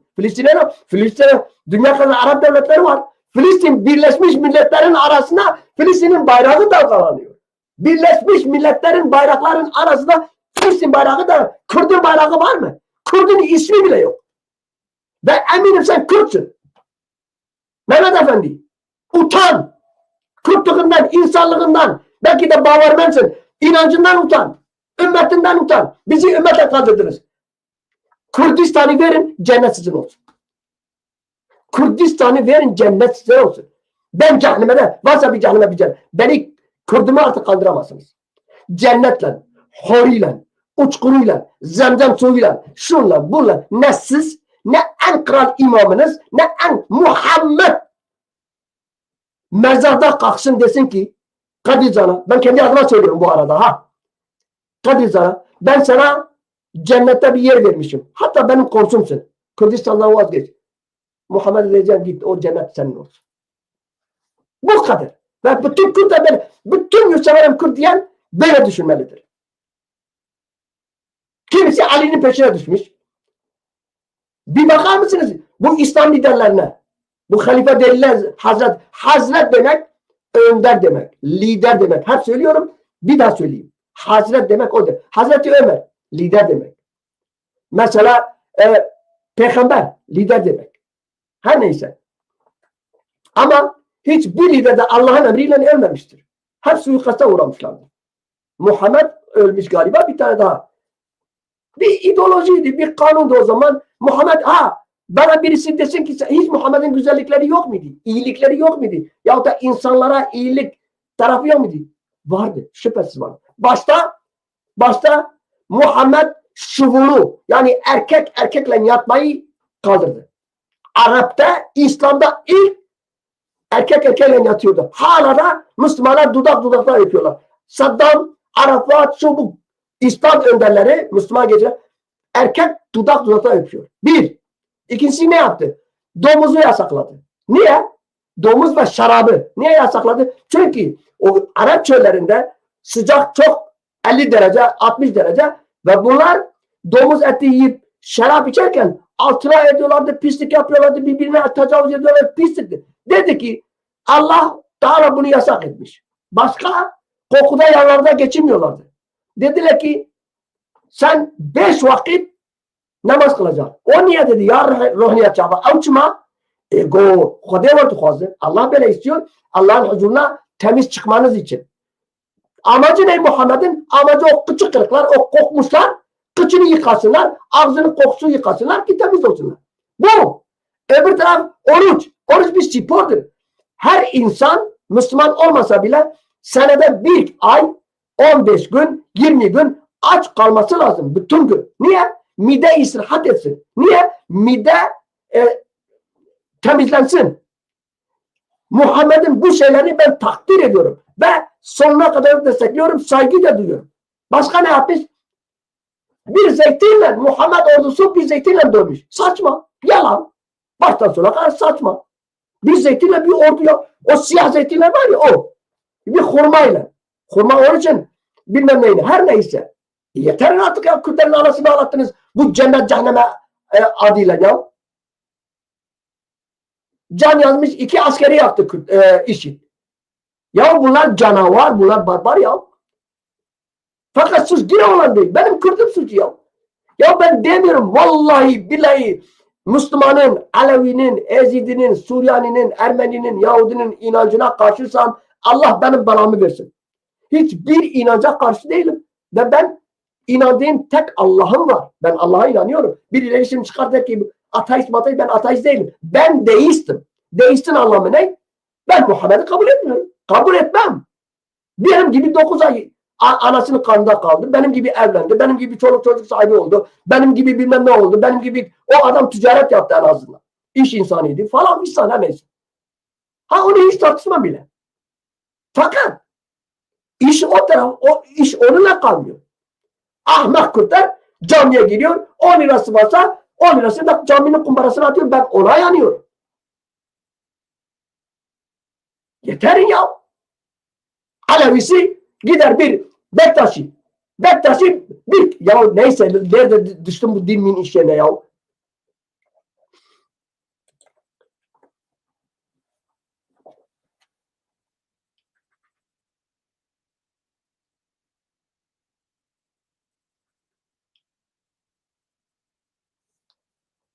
Filistin'e dünya kadar Arap devletleri var. Filistin Birleşmiş Milletler'in arasında Filistin'in bayrağı dalgalanıyor. Birleşmiş Milletler'in bayrakların arasında Filistin bayrağı da Kürt'ün bayrağı var mı? Kürt'ün ismi bile yok. Ve eminim sen Kürt'sün. Mehmet Efendi. Utan. Kürtlüğünden, insanlığından. Belki de bağırmensın. İnancından utan. Ümmetinden utan. Bizi ümmete kaldırdınız. Kürdistan'ı verin, cennet sizin olsun. Kürdistan'ı verin, cennet sizin olsun. Ben cehenneme de, varsa bir cehenneme bir cennet. Beni Kürdümü artık kaldıramazsınız. Cennetle, horiyle, uçkuruyla, zemzem suyuyla, şunla, bunla, ne siz, ne en kral imamınız, ne en Muhammed mezarda kalksın desin ki Kadir Can'a, ben kendi adıma söylüyorum bu arada ha. Kadir Can'a, ben sana cennette bir yer vermişim. Hatta benim komşumsun. Kürdistan'dan vazgeç. Muhammed diyeceğim git o cennet senin olsun. Bu kadar. Ve bütün Kürtler, bütün yurtseverim Kürt diyen böyle düşünmelidir. Kimisi Ali'nin peşine düşmüş. Bir bakar mısınız bu İslam liderlerine? Bu halife denilen Hazret. Hazret demek önder demek. Lider demek. Hep söylüyorum. Bir daha söyleyeyim. Hazret demek odur. Hazreti Ömer lider demek. Mesela peygamber lider demek. Her neyse. Ama hiçbir lider de Allah'ın emriyle ölmemiştir. Hep suikasta uğramışlardır. Muhammed ölmüş galiba, bir tane daha. Bir ideolojiydi, bir kanundu o zaman. Muhammed bana birisi desin ki hiç Muhammed'in güzellikleri yok muydu? İyilikleri yok muydu? Yahut da insanlara iyilik tarafı yok muydu? Vardı. Şüphesiz vardı. Başta Muhammed şuvunu, yani erkekle yatmayı kaldırdı. Arap'ta, İslam'da ilk erkekle yatıyordu. Hala da Müslümanlar dudak dudaklar yapıyorlar. Saddam, Arafat, bu İslam önderleri, Müslüman geceler erkek dudak dudaklar yapıyor. Bir. İkincisi ne yaptı? Domuzu yasakladı. Niye? Domuz ve şarabı. Niye yasakladı? Çünkü o Arap çöllerinde sıcak çok 50 derece, 60 derece ve bunlar domuz eti yiyip şarap içerken altına ediyorlardı, pislik yapıyorlardı, birbirine tecavüz ediyorlardı, pislikti. Dedi ki Allah Teala bunu yasak etmiş. Başka kokuda yanlarda geçirmiyorlardı. Dediler ki sen 5 vakit namaz kılacaksın. O niye dedi ya ruhniyat çaba. Avçma ego Xudalar tuğazı. Allah böyle istiyor. Allah'ın huzuruna temiz çıkmanız için. Amacı ne Muhammed'in? Amacı o küçük kırıklar, o kokmuşlar. Kıçını yıkasınlar. Ağzının kokusu yıkasınlar ki temiz olsunlar. Bu. Öbür taraf oruç. Oruç bir spordur. Her insan Müslüman olmasa bile senede bir ay 15 gün 20 gün aç kalması lazım. Bütün gün. Niye? Mide istirahat etsin. Niye? Mide temizlensin. Muhammed'in bu şeylerini ben takdir ediyorum. Ve sonuna kadar destekliyorum. Saygı da duyuyorum. Başka ne yapmış? Bir zeytinle Muhammed ordusu bir zeytinle dövmüş. Saçma. Yalan. Baştan sona kadar saçma. Bir zeytinle bir orduya. O siyah zeytinler var ya o. Bir hurmayla. Hurma onun için bilmem neyini. Her neyse. Yeter artık ya. Kürtlerin anasını ağlattınız. Bu cennet cehenneme adıyla ya. Can yazmış 2 askeri yaptı işi. Ya bunlar canavar, bunlar barbar ya. Fakat suç yine olan değil. Benim Kürt'üm suçu ya. Ya ben demiyorum vallahi billahi Müslümanın, Alevinin, Ezidinin, Suriyani'nin, Ermeninin, Yahudinin inancına karşıysam Allah benim belamı versin. Hiçbir inanca karşı değilim. Ve ben inandığım tek Allah'ım var. Ben Allah'a inanıyorum. Birileri şimdi çıkar der ki ateist, ben ateist değilim. Ben deistim. Deistin anlamı ne? Ben Muhammed'i kabul etmiyorum. Kabul etmem. Benim gibi 9 ay anasının karnında kaldı. Benim gibi evlendi. Benim gibi çoluk çocuk sahibi oldu. Benim gibi bilmem ne oldu. Benim gibi o adam ticaret yaptı en azından. İş insanıydı falan bir sana neyse. Onu hiç tartışmam bile. Fakat iş o taraf, o iş onunla kalmıyor. Ahmak Kürtler camiye giriyor. 10 lirası varsa 10 lirasını da caminin kumbarasına atıyor. Ben ona yanıyorum. Yeter ya. Alevisi gider bir Bektaşi. Bektaşi bir ya neyse nerede düştüm bu dinin işlerine ya.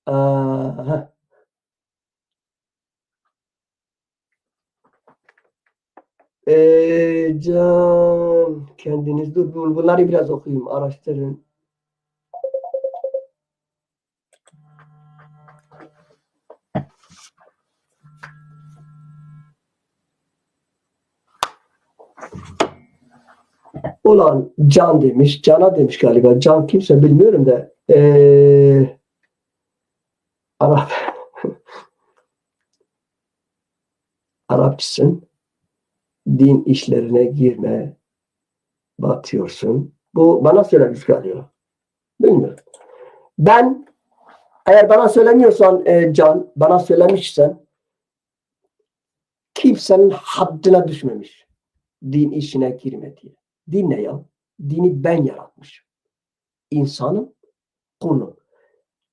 Aha. Can kendiniz dur bunları biraz okuyayım araştırın. Ulan Can demiş. Can'a demiş galiba. Can kimse bilmiyorum da. Arap. Arapçısın. Din işlerine girme. Batıyorsun. Bu bana söylemiş galiba. Bilmiyorum. Ben eğer bana söylemiyorsan Can, bana söylemişsen kimsenin haddine düşmemiş. Din işine girme diye. Din ne ya? Dini ben yaratmışım. İnsanın kulum.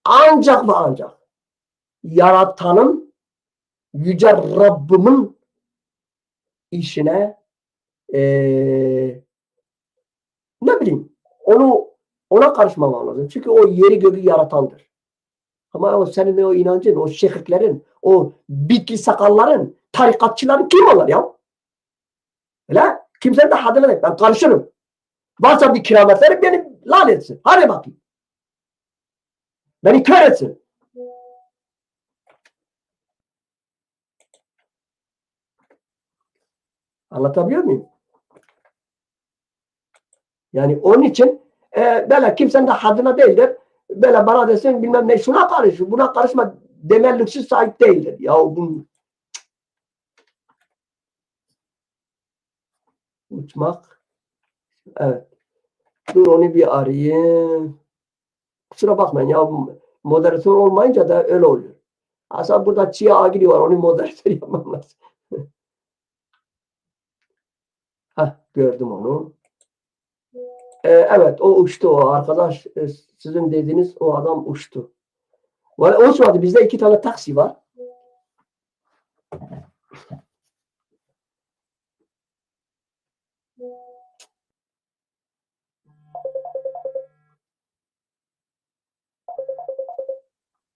Ancak ve ancak yaratanın yüce Rabbimin işine ne bileyim ona karışmamam lazım. Çünkü o yeri göğü yaratandır. Ama o senin o inancın, o şeyhlerin, o bitki sakalların, tarikatçıların kim onlar ya? Öyle? Kimsenin de haddine değil. Ben karışırım. Varsa bir kerametleri beni lan etsin. Hadi bakayım. Beni kör etsin. Anlatabiliyor muyum? Yani onun için böyle kimsenin de haddine değildir. Böyle bana desin bilmem ne şuna karış, buna karışma deme lüksü sahip değildir. Ya bunu uçmak. Evet. Dur onu bir arayayım. Kusura bakmayın ya moderatör olmayınca da öyle oluyor. Aslında burada Çiğ Agili var. Onu moderatör yapmam lazım. Heh, gördüm onu. Evet o uçtu o arkadaş. Sizin dediğiniz o adam uçtu. Uçmadı. Bizde 2 tane taksi var.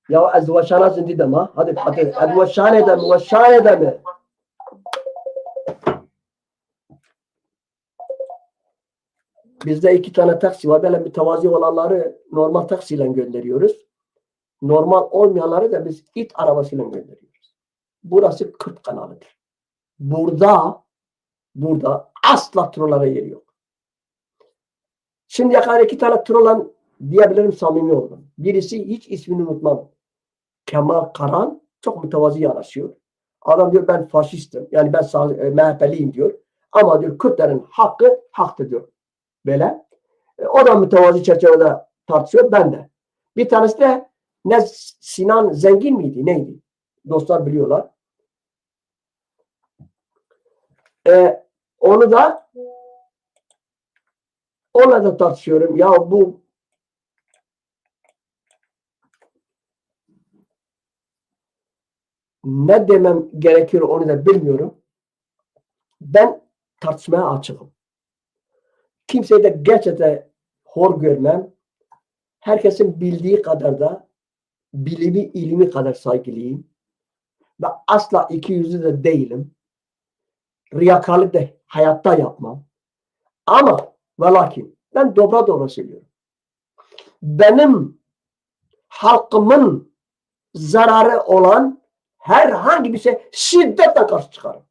Ya ezvaşana zindi deme. Hadi. Ezvaşane deme. Bizde 2 tane taksi var. Böyle mütevazi olanları normal taksiyle gönderiyoruz. Normal olmayanları da biz it arabasıyla gönderiyoruz. Burası 40 kanalıdır. Burada asla trolara yeri yok. Şimdiye kadar 2 tane trolan diyebilirim samimi oldum. Birisi hiç ismini unutmam. Kemal Karan çok mütevazi yanaşıyor. Adam diyor ben faşistim. Yani ben MHP'liyim diyor. Ama diyor Kürtlerin hakkı haktır diyor. Böyle. O da mütevazi çerçevede tartışıyor. Ben de. Bir tanesi de ne Sinan Zengin miydi? Neydi? Dostlar biliyorlar. Onu da onunla da tartışıyorum. Ya bu ne demem gerekiyor onu da bilmiyorum. Ben tartışmaya açığım. Kimseyi de gerçekten hor görmem. Herkesin bildiği kadar da ilmi kadar saygılıyım. Ve asla iki yüzlü de değilim. Riyakarlık da hayatta yapmam. Ama ve lakin ben dobra söylüyorum. Benim halkımın zararı olan herhangi bir şey şiddetle karşı çıkarım.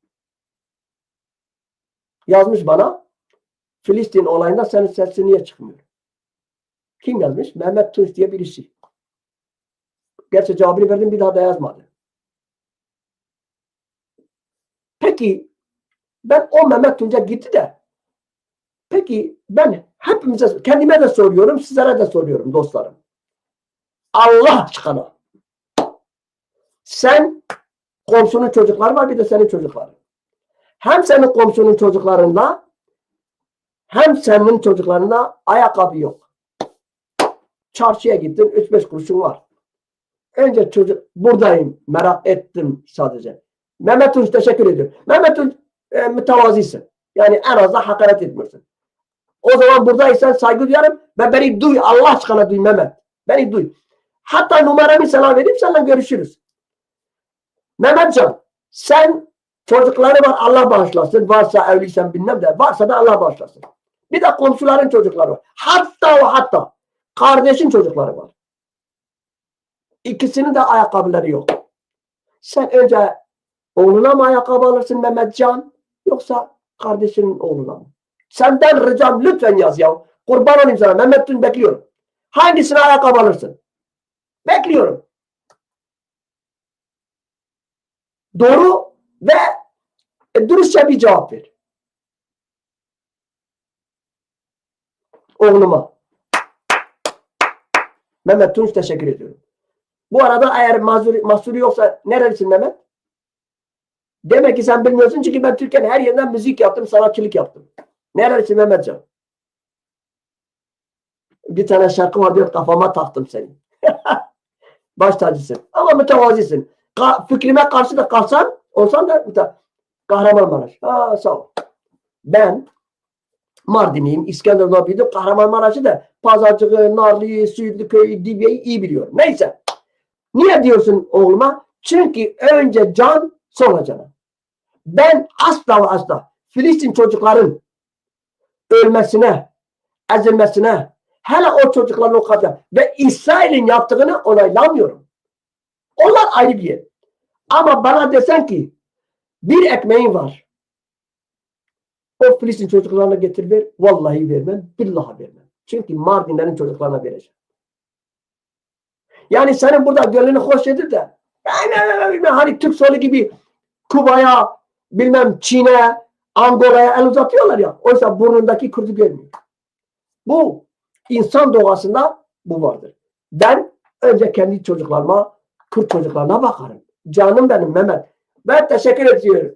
Yazmış bana Filistin olayında senin sesin niye çıkmıyor? Kim yazmış? Mehmet Tunç diye birisi. Gerçi cevabını verdim bir daha da yazmadı. Peki ben o Mehmet Tunç'a gitti de peki ben hepimize kendime de soruyorum sizlere de soruyorum dostlarım. Allah aşkına sen komşunun çocukları var bir de senin çocukların. Hem senin komşunun çocuklarında hem senin çocuklarında ayakkabı yok. Çarşıya gittin 3-5 kuruşun var. Önce çocuk buradayım merak ettim sadece. Mehmet Tunç teşekkür ediyorum. Mehmet Tunç mütevazisin. Yani en azından hakaret etmiyorsun. O zaman buradaysan saygı duyarım ve beni duy. Allah aşkına duy Mehmet. Beni duy. Hatta numaramı sana vereyim seninle görüşürüz. Mehmetcan sen çocukları var Allah bağışlasın. Varsa evliysen bilmem de varsa da Allah bağışlasın. Bir de komşuların çocukları var. Hatta kardeşin çocukları var. İkisinin de ayakkabıları yok. Sen önce oğluna mı ayakkabı alırsın Mehmetcan yoksa Kardeşinin oğluna mı? Senden ricam lütfen yaz ya. Kurban olayım sana. Mehmet Tün bekliyorum. Hangisine ayakkabı alırsın? Bekliyorum. Doğru ve dürüstçe bir cevap ver. Oğluma. Mehmet Tunç teşekkür ediyorum. Bu arada eğer mahsuru yoksa nerelisin Mehmet? Demek ki sen bilmiyorsun çünkü ben Türkiye'nin her yerinden müzik yaptım, sanatçılık yaptım. Nerelisin Mehmetcan? Bir tane şarkı var diyor, kafama taktım seni. Baş tacısın. Ama mütevazisin. Fikrime karşı da kalsan, olsan da Kahramanmaraş. Ha, sağ ol. Ben Mardinliyim, İskenderun'da büyüdüm. Kahramanmaraş'ı da Pazarcığı, Narlı'yı, Sütlüköy'ü, Dibye'yi iyi biliyorum. Neyse. Niye diyorsun oğluma? Çünkü önce can, sonra cana. Ben asla ve asla Filistin çocukların ölmesine, ezilmesine, hele o çocukların o kadar ve İsrail'in yaptığını onaylamıyorum. Onlar ayrı bir yer. Ama bana desen ki bir ekmeğin var. O Filistin çocuklarına getir ver. Vallahi vermem. Billahi vermem. Çünkü Mardinlerin çocuklarına vereceğim. Yani senin burada gönlünü hoş edir de hani Türk solu gibi Kuba'ya, bilmem Çin'e, Angola'ya el uzatıyorlar ya. Oysa burnundaki kurdu görmüyor. Bu insan doğasında bu vardır. Ben önce kendi çocuklarıma, Kürt çocuklarına bakarım. Canım benim Mehmet. Ben teşekkür ediyorum.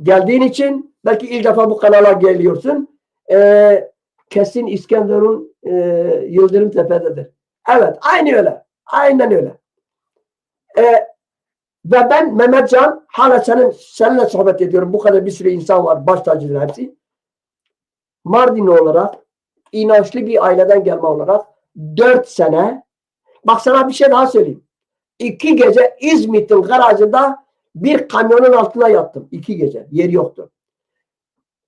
Geldiğin için belki ilk defa bu kanala geliyorsun. Kesin İskenderun Yıldırım Tepe'dedir. Evet, aynı öyle. Aynen öyle. Ve ben Mehmetcan hala seninle sohbet ediyorum. Bu kadar bir sürü insan var. Baş tacıdır hepsi. Mardinli olarak inançlı bir aileden gelme olarak 4 sene bak sana bir şey daha söyleyeyim. 2 gece İzmit'in garajında bir kamyonun altına yattım. 2 gece. Yer yoktu.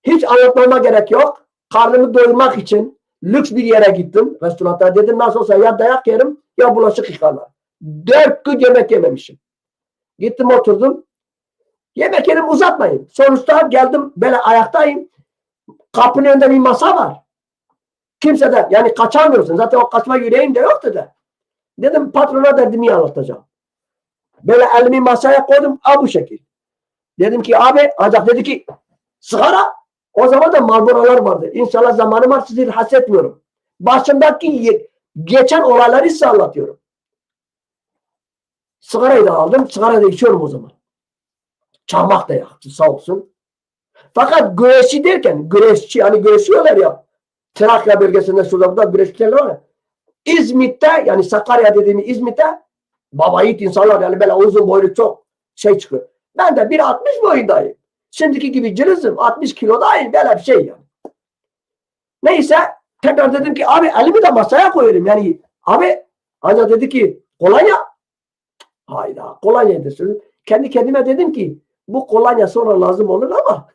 Hiç anlatmama gerek yok. Karnımı doyurmak için lüks bir yere gittim. Restoranda dedim nasıl olsa ya dayak yerim ya bulaşık yıkarlar. 4 gün yemek yememişim. Gittim oturdum. Yemek yedim uzatmayın. Sonuçta geldim böyle ayaktayım. Kapının önünde bir masa var. Kimse de yani kaçamıyorsun. Zaten o kaçma yüreğim de yoktu da. Dedim patrona derdimi anlatacağım. Böyle elimi masaya koydum. Bu şekil. Dedim ki abi ancak dedi ki sigara. O zaman da Marlboro'lar vardı. İnşallah zamanım var sizi hassetmiyorum. Başımdaki geçen olayları size anlatıyorum. Sigarayı da aldım. Sigarayı da içiyorum o zaman. Çakmak da yaktı sağ olsun. Fakat güreşçi derken güreşçi hani güreşiyorlar ya Trakya bölgesinde şurada burada güreşçiler var ya. İzmit'te yani Sakarya dediğimiz İzmit'te baba yiğit insanlar yani böyle uzun boylu çok şey çıkıyor. Ben de 1.60 boyundayım. Şimdiki gibi cılızım 60 kilodayım böyle bir şey yani. Neyse tekrar dedim ki abi elimi de masaya koyuyorum yani abi ancak dedi ki kolonya hayda kolonya desin. Kendi kendime dedim ki bu kolonya sonra lazım olur ama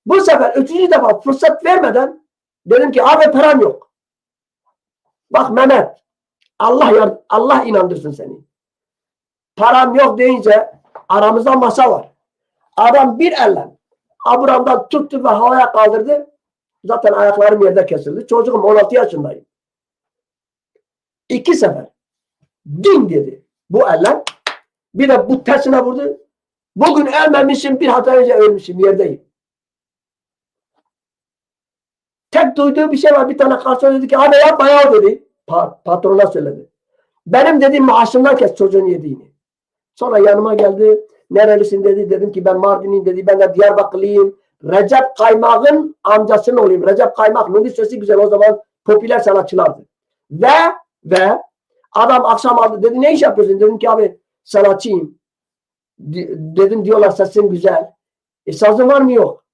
bu sefer 3. defa fırsat vermeden dedim ki abi param yok. Bak Mehmet Allah inandırsın seni. Param yok deyince aramızda masa var. Adam bir elle aburamdan tuttu ve havaya kaldırdı. Zaten ayaklarım yerde kesildi. Çocuğum 16 yaşındayım. 2 sefer din dedi. Bu elle bir de bu tersine vurdu. Bugün ölmemişim bir hafta önce ölmüşüm yerdeyim. Tek duyduğu bir şey var. Bir tane garson dedi ki abi yapma ya dedi. Patrona söyledi. Benim dediğim maaşımdan kes çocuğun yediğini. Sonra yanıma geldi. Nerelisin dedi. Dedim ki ben Mardinliyim dedi. Ben de Diyarbakırlıyım. Recep Kaymak'ın amcasının olayım. Recep Kaymak. Nuri sesi güzel o zaman popüler sanatçılardı. Ve adam akşam aldı. Dedi ne iş yapıyorsun? Dedim ki abi sanatçıyım. Dedim diyorlar sesin güzel. Sazın var mı? Yok.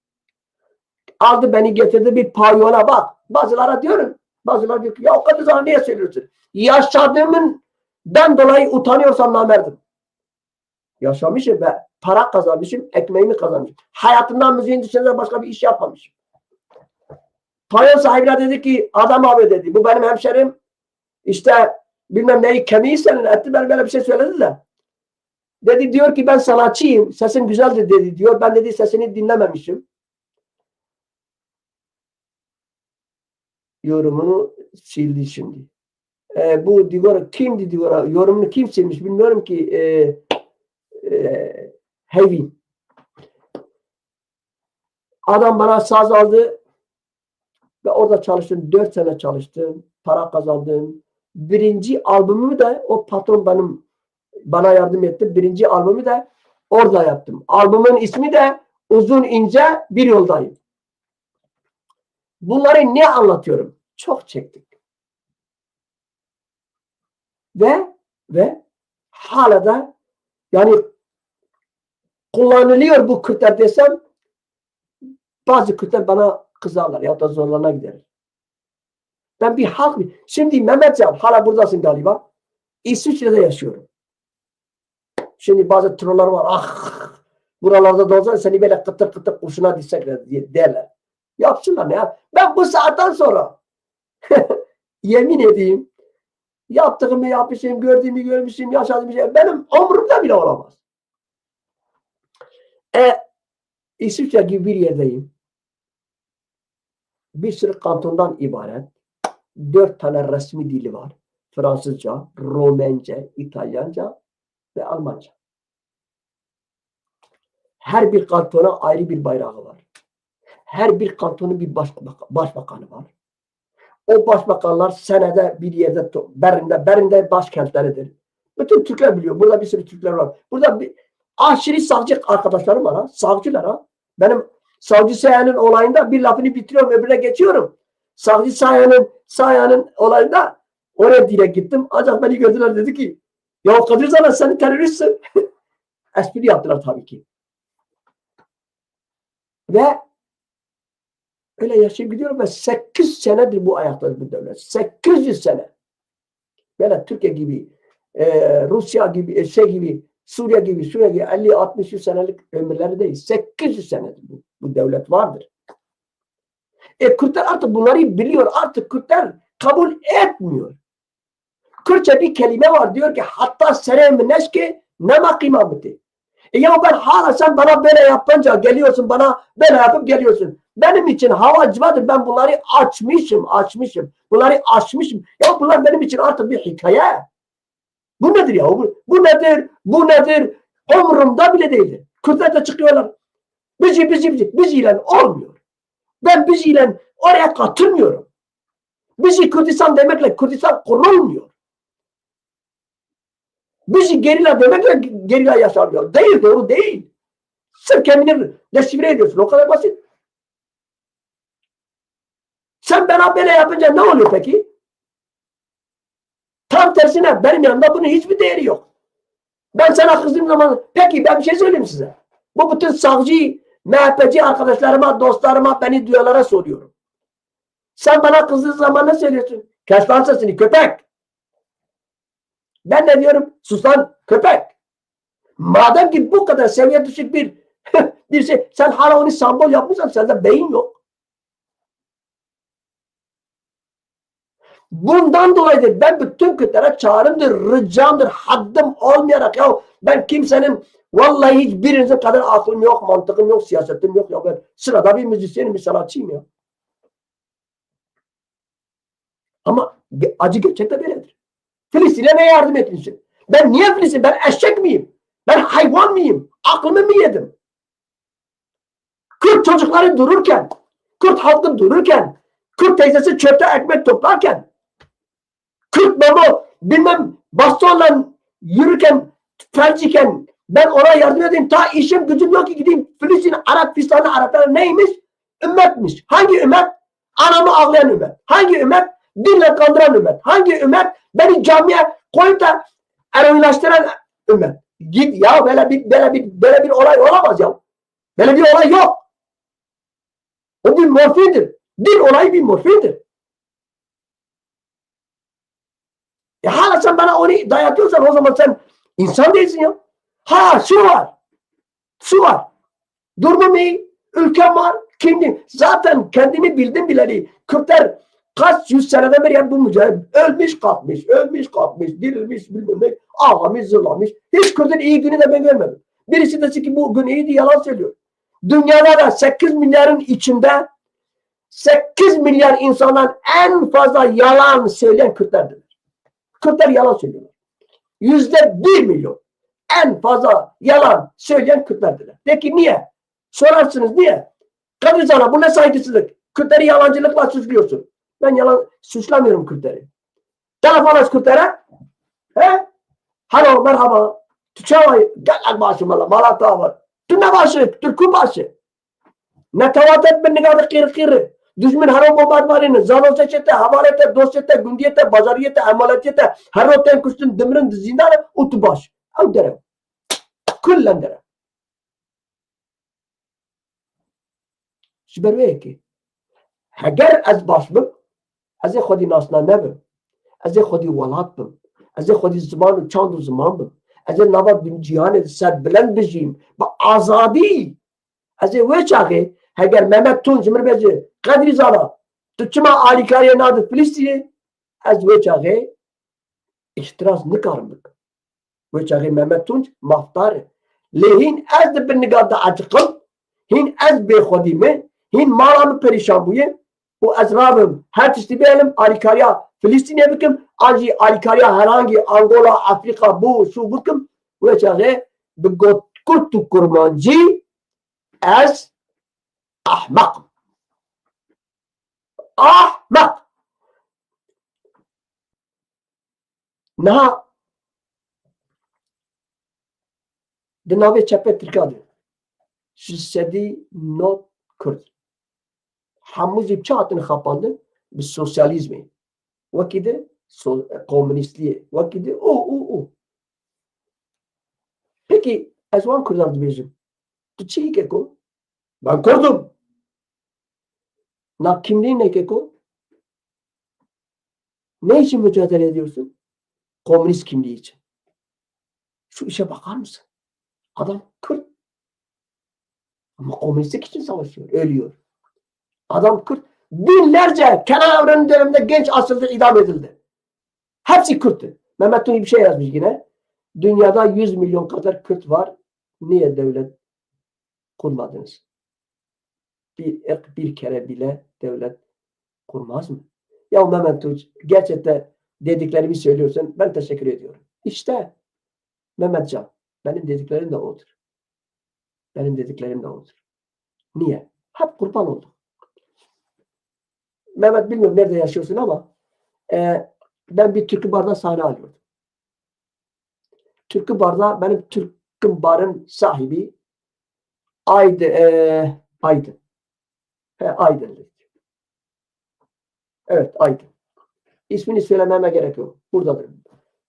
Aldı beni getirdi bir pavyona bak. Bazılara diyorum. Bazıları diyor ki ya o kadar zaman niye söylüyorsun? Yaşadığımdan dolayı utanıyorsam namerdim. Yaşamışım ve para kazanmışım, ekmeğimi kazanmışım. Hayatımdan müziğin dışında başka bir iş yapmamışım. Pavyon sahibine dedi ki adam abi dedi bu benim hemşerim işte bilmem neyi kemiği senin etti ben böyle bir şey söyledi de. Dedi diyor ki ben sanatçıyım sesin güzeldir dedi diyor. Ben dedi sesini dinlememişim. yorumunu sildi şimdi. Bu diyor kimdi diyor, yorumunu kim silmiş bilmiyorum ki. Heavy. Adam bana saz aldı ve orada çalıştım. 4 sene çalıştım. Para kazandım. Birinci albümümü de o patron bana yardım etti. Birinci albümü de orada yaptım. Albümün ismi de Uzun İnce Bir Yoldayım. Bunları ne anlatıyorum? Çok çektik. Ve hala da yani kullanılıyor bu Kürtler desem bazı Kürtler bana kızarlar ya da zorlarına gider. Ben bir halk mı? Şimdi Mehmetcan hala buradasın galiba. İsviçre'de yaşıyorum. Şimdi bazı trollar var. Ah buralarda da olsa seni böyle kıtır kıtır kurşuna dizecekler derler. Yapsınlar ya. Ben bu saatten sonra yemin edeyim yaptığımı yapmışım, gördüğümü görmüşüm, yaşadığım şey benim umurumda bile olamaz. İsviçre gibi bir yerdeyim. Bir sürü kantondan ibaret. 4 tane resmi dili var. Fransızca, Romence, İtalyanca ve Almanca. Her bir kantona ayrı bir bayrağı var. Her bir kantonun bir başbakanı var. O başbakanlar senede bir yerde Berlin'de başkentleridir. Bütün Türkler biliyor. Burada bir sürü Türkler var. Burada bir aşırı savcı arkadaşlarım var. Savcılar. Benim savcı Sayan'ın olayında bir lafını bitiriyorum öbürüne geçiyorum. Savcı Sayan'ın olayında oraya direkt gittim. Ancak beni gördüler dedi ki ya Kadir Zana sen teröristsin. Espri yaptılar tabii ki. Ve öyle yaşayıp gidiyorum ve 8 senedir bu ayakta bu devlet. 800 sene. Böyle Türkiye gibi, Rusya gibi, Suriye gibi 50-60 senelik ömürleri değil. 800 senedir bu devlet vardır. Kürtler artık bunları biliyor. Artık Kürtler kabul etmiyor. Kürtçe bir kelime var. Diyor ki hatta serem neşke nema kıyameti. Ya ben hala sen bana böyle yapınca geliyorsun bana böyle yapıp geliyorsun. Benim için hava cıvadır. Ben bunları açmışım. Bunları açmışım. Ya bunlar benim için artık bir hikaye. Bu nedir ya? Bu nedir? Umurumda bile değildir. Kürtler de çıkıyorlar. Biz ile olmuyor. Ben biz ile oraya katılmıyorum. Bizi Kürdistan demekle Kürdistan kurulmuyor. Bizi gerilla demekle gerilla yaşamıyor. Değil, doğru değil. Sırf kendini deşifre ediyorsun. O kadar basit. Sen bana böyle yapınca ne oluyor peki? Tam tersine benim yanımda bunun hiçbir değeri yok. Ben sana kızdığım zaman peki ben bir şey söyleyeyim size. Bu bütün savcı, MHP'ci arkadaşlarıma, dostlarıma, beni duyarlara soruyorum. Sen bana kızdığın zaman ne söylüyorsun? Kes lan sesini köpek. Ben ne diyorum? Sus lan köpek. Madem ki bu kadar seviye düşük bir şey, sen hala onu sembol yapmışsan sende beyin yok. Bundan dolayıdır ben bütün Kürtlere çağrımdır, ricamdır, haddim olmayarak ya ben kimsenin vallahi hiçbirinizin kadar aklım yok, mantığım yok, siyasetim yok ya ben sırada bir müzisyenim, bir sanatçıyım ya. Ama acı gerçek de böyledir. Filistin'e ne yardım etmişsin? Ben niye Filistin? Ben eşek miyim? Ben hayvan mıyım? Aklımı mı yedim? Kürt çocukları dururken, Kürt halkı dururken, Kürt teyzesi çöpte ekmek toplarken, Kürt baba bilmem bastonla yürürken, felciken ben ona yardım edeyim. Ta işim gücüm yok ki gideyim Filistin, Arapistan'da Araplar neymiş? Ümmetmiş. Hangi ümmet? Anamı ağlayan ümmet. Hangi ümmet? Dinle kandıran ümmet. Hangi ümmet? Beni camiye koyup da eroinlaştıran ümmet. Git ya böyle bir olay olamaz ya. Böyle bir olay yok. O bir morfindir. Din olayı bir morfindir. Hala sen bana onu dayatıyorsan o zaman sen insan değilsin ya. Ha şu var. Durumum iyi. Ülkem var. Kimliğim. Zaten kendimi bildim bileli. Kürtler kaç yüz seneden beri yani bu mücadele ölmüş kalkmış, dirilmiş bilmem ne, ağlamış, zırlamış. Hiç Kürt'ün iyi günü de ben görmedim. Birisi de ki bu gün iyiydi yalan söylüyor. Dünyada da 8 milyarın içinde 8 milyar insandan en fazla yalan söyleyen Kürtlerdir. Kürtler yalan söylüyorlar. %1 milyon en fazla yalan söyleyen Kürtlerdir. Peki niye? Sorarsınız niye? Kadir Sana bu ne saygısızlık? Kürtleri yalancılıkla suçluyorsun. Ben yalan suçlamıyorum Kürtleri. Telefon aç Kürtlere. He? Halo merhaba. Tüçavay. Gel akbaşı mala. Malata var. Tüne başı. Türk'ün başı. Ne tevatet ben negadı kır kır. Düşman haro bombardımanı. Zano seçete, havalete, dosyete, gündiyete, bazariyete, amaliyete. Haro ten kuştun demirin zindanı. Utu baş. Al dere. Kullen dere. Süper ki. Eğer az baş bım. Az خودی ناسنا نبم از خودی ولات بم از خودی زمان و چند و زمان بم از نوا بین جهان سر بلند بجیم با آزادی از وی چاقه اگر مهمت تون جمر بجه قدری زالا تو چما آلیکاری ناد فلسطینه از وی چاقه احتراز نکارم بک وی چاقه مهمت تون مفتاره لهین از بین نگاه دا عجقم هین از بی خودی من هین مالام پریشان بویه و از رابم her tişti benim Alikarya Filistin'e bakım acı Alikarya herhangi Angola Afrika bu şu bakım ve çare bir kurtu kurmancı az ahmak ahmak naha dinave çepet Türkiye'de sedi not Kürt hamuzip çatını kapandın bir sosyalizmi vakide komünistliği vakide o peki azwan Kürt'e diyeceğim tu çiğ keko ben Kürt'üm na kimliğin ne keko ne için mücadele ediyorsun komünist kimliği için şu işe bakar mısın adam Kürt ama komünistlik için savaşıyor ölüyor adam Kürt binlerce Kenan Evren'in döneminde genç asıldı idam edildi hepsi Kürt'tü Mehmet Tuni bir şey yazmış yine dünyada 100 milyon kadar Kürt var niye devlet kurmadınız bir kere bile devlet kurmaz mı? Ya Mehmet Tunç gerçekten dediklerimi söylüyorsun. Ben teşekkür ediyorum. İşte Mehmetcan benim dediklerim de odur. Benim dediklerim de odur. Niye? Hep kurban olduk. Mehmet bilmiyorum nerede yaşıyorsun ama ben bir türkü barda sahne alıyordum. Türkü barda benim türkü barın sahibi Aydın. Aydın. Evet Aydın. İsmini söylememe gerek yok. Buradadır.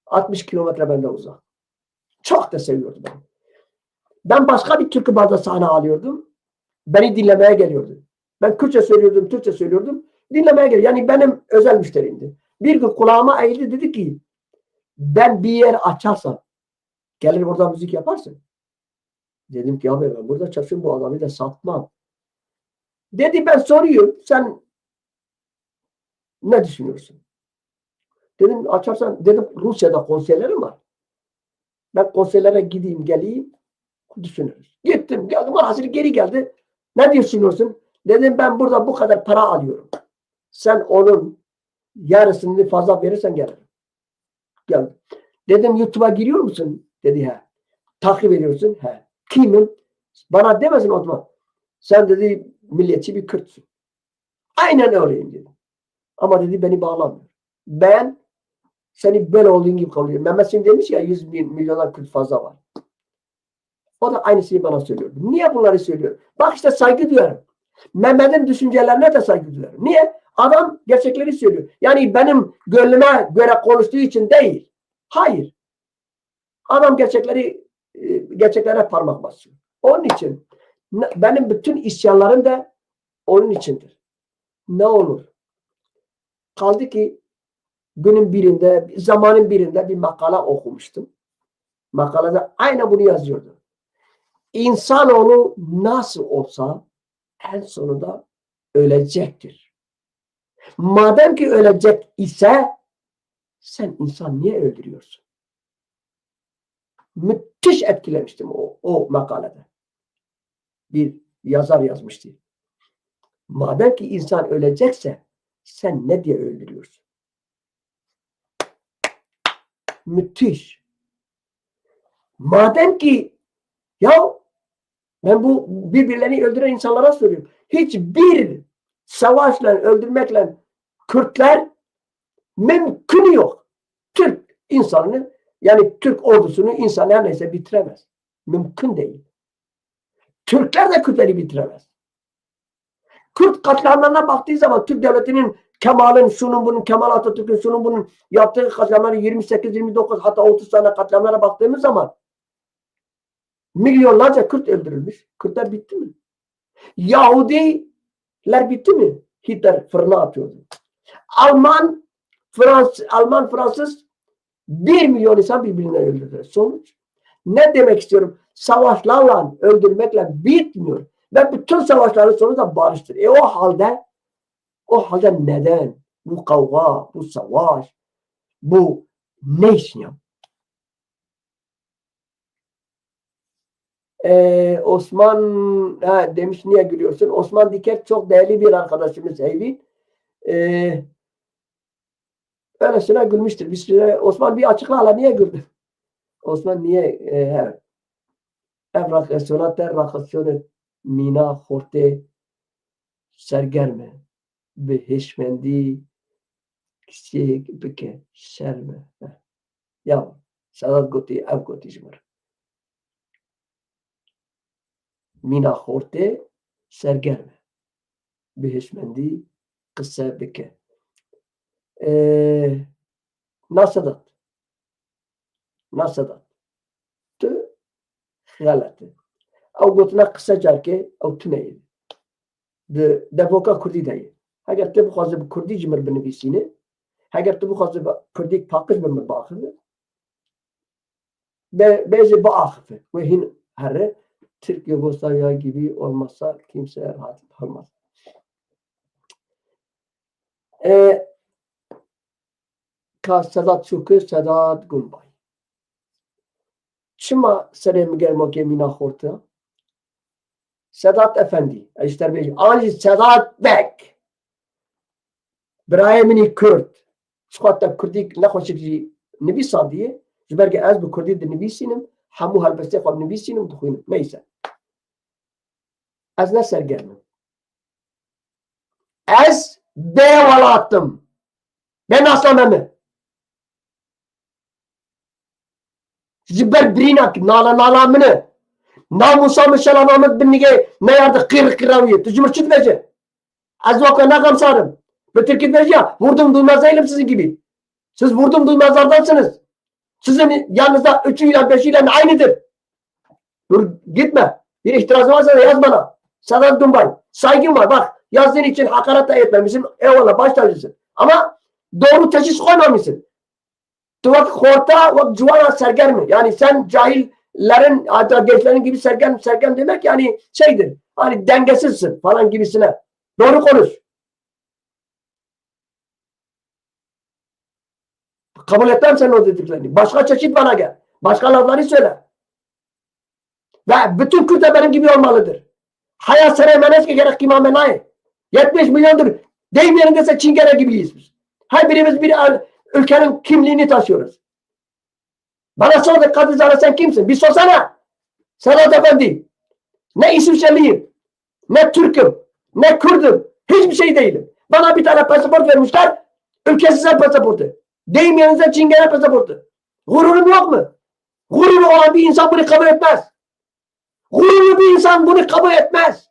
60 kilometre benden uzak. Çok da seviyordu beni. Ben başka bir türkü barda sahne alıyordum. Beni dinlemeye geliyordu. Ben Kürtçe söylüyordum, Türkçe söylüyordum. Dinlemeye geliyor. Yani benim özel müşterimdi. Bir gün kulağıma eğildi dedi ki ben bir yer açarsam gelir burada müzik yaparsın. Dedim ki abi ben burada çalışıyorum bu adamı da satmam. Dedi ben soruyorum sen ne düşünüyorsun? Dedim açarsan dedim Rusya'da konserlerim var. Ben konserlere gideyim geleyim düşünürüz. Gittim geldim hazır geri geldi. Ne düşünüyorsun? Dedim ben burada bu kadar para alıyorum. Sen onun yarısını fazla verirsen gelirim. Geldim. Dedim YouTube'a giriyor musun? Dedi he. Takip ediyorsun? He. Kimim? Bana demesin o zaman. Sen dedi milliyetçi bir Kürtsün. Aynen öyleyim dedi. Ama dedi beni bağlamıyor. Ben seni böyle olduğun gibi kabul ediyorum. Mehmet Sin demiş ya 100 milyonlar Kürt fazla var. O da aynısını bana söylüyor. Niye bunları söylüyor? Bak işte saygı duyarım. Mehmet'in düşüncelerine de saygı duyarım. Niye? Adam gerçekleri söylüyor. Yani benim gönlüme göre konuştuğu için değil. Hayır. Adam gerçeklere parmak basıyor. Onun için benim bütün isyanlarım da onun içindir. Ne olur? Kaldı ki günün birinde, zamanın birinde bir makale okumuştum. Makalede aynen bunu yazıyordu. İnsanoğlu nasıl olsa en sonunda ölecektir. Madem ki ölecek ise sen insan niye öldürüyorsun? Müthiş etkilemiştim o makalede. Bir yazar yazmıştı. Madem ki insan ölecekse sen ne diye öldürüyorsun? Müthiş. Madem ki ya ben bu birbirlerini öldüren insanlara soruyorum. Hiçbir savaşla öldürmekle Kürtler mümkün yok. Türk insanını yani Türk ordusunu insan her neyse bitiremez. Mümkün değil. Türkler de Kürtleri bitiremez. Kürt katliamlarına baktığı zaman Türk devletinin Kemal'in, şunun bunun, Kemal Atatürk'ün, şunun bunun yaptığı katliamları 28-29 hatta 30 tane katliamlara baktığımız zaman milyonlarca Kürt öldürülmüş. Kürtler bitti mi? Yahudiler bitti mi? Hitler fırına atıyordu. Alman, Fransız 1 milyon insan birbirine öldürdü. Sonuç. Ne demek istiyorum? Savaşlarla, öldürmekle bitmiyor. Ve bütün savaşların sonu da barıştır. O halde neden? Bu kavga, bu savaş, bu ne için ya? Osman demiş niye gülüyorsun? Osman Diker çok değerli bir arkadaşımız Eyvi. Öylesine gülmüştür. Bir süre Osman bir açıkla hala niye güldü? Osman niye evrakasyoner terrakasyoner mina horte sergerme ve heşmendi kişi bike şerme. Ya sadat goti ev goti jmar. Mina horte sergerme ve heşmendi kısa bike. Nasadat. Tu galatı. Ev gotuna kısa carke ev tüneyi. Devoka Kurdi dayı. Eğer tu bixwazî bi Kurdî ji mir binivîsîne, eğer tu bixwazî bi Kurdî paqij bi mir biaxive, bêje biaxive. Wê hîn here Türk Yugoslavya gibi olmazsa kimse rahat olmaz. Sedat Çukur, Sedat Gumbay. Çima serê mi germakê mîna xorta? Sedat Efendi. İşte bêje. Anjî Sedat Bek. Birayê minî Kurd. Xwata Kurdî nexweşik jî nivîsandiye. Ji ber ez bi Kurdî dinivîsînim, hemû helbestê xwe nivîsînim, dixwînim. Neyse. Ez ne sergermim. Ez bê welatım. Bê nasame me. Ji ber birîna nala min e. Namusa min şelama min binîgê neyardı qîr qîrawiye. Tu ji min çi dibêje? Ez weke negamsarım. Bi Tirkî dibêje ya vurdum duymaz değilim sizin gibi. Siz vurdum duymazlardansınız. Sizin yanınızda üçüyle beşiyle aynıdır. Dur gitme. Bir itirazın varsa da yaz bana. Sedat Dumbay. Saygım var. Bak yazdığın için hakaret da etmemişsin. Eyvallah baş tacısın. Ama doğru teşhis koymamışsın. Tuvak horta ve cuvana serger mi? Yani sen cahillerin hatta gençlerin gibi sergen demek yani şeydir. Hani dengesizsin falan gibisine. Doğru konuş. Kabul etmem senin o dediklerini. Başka çeşit bana gel. Başka lafları söyle. Ve bütün Kürtler benim gibi olmalıdır. Hayat seremenes ki gerek kimamenay. 70 milyondur. Deyim yerindeyse Çingene gibiyiz biz. Her birimiz bir ülkenin kimliğini taşıyoruz. Bana sordu Kadızar'a sen kimsin? Bir sorsana. Sedat Efendi. Ne İsviçreliyim. Ne Türk'üm. Ne Kürt'üm. Hiçbir şey değilim. Bana bir tane pasaport vermişler. Ülkesizler pasaportu. Deyim yerinize Çingene pasaportu. Gururum yok mu? Gururu olan bir insan bunu kabul etmez. Gururlu bir insan bunu kabul etmez.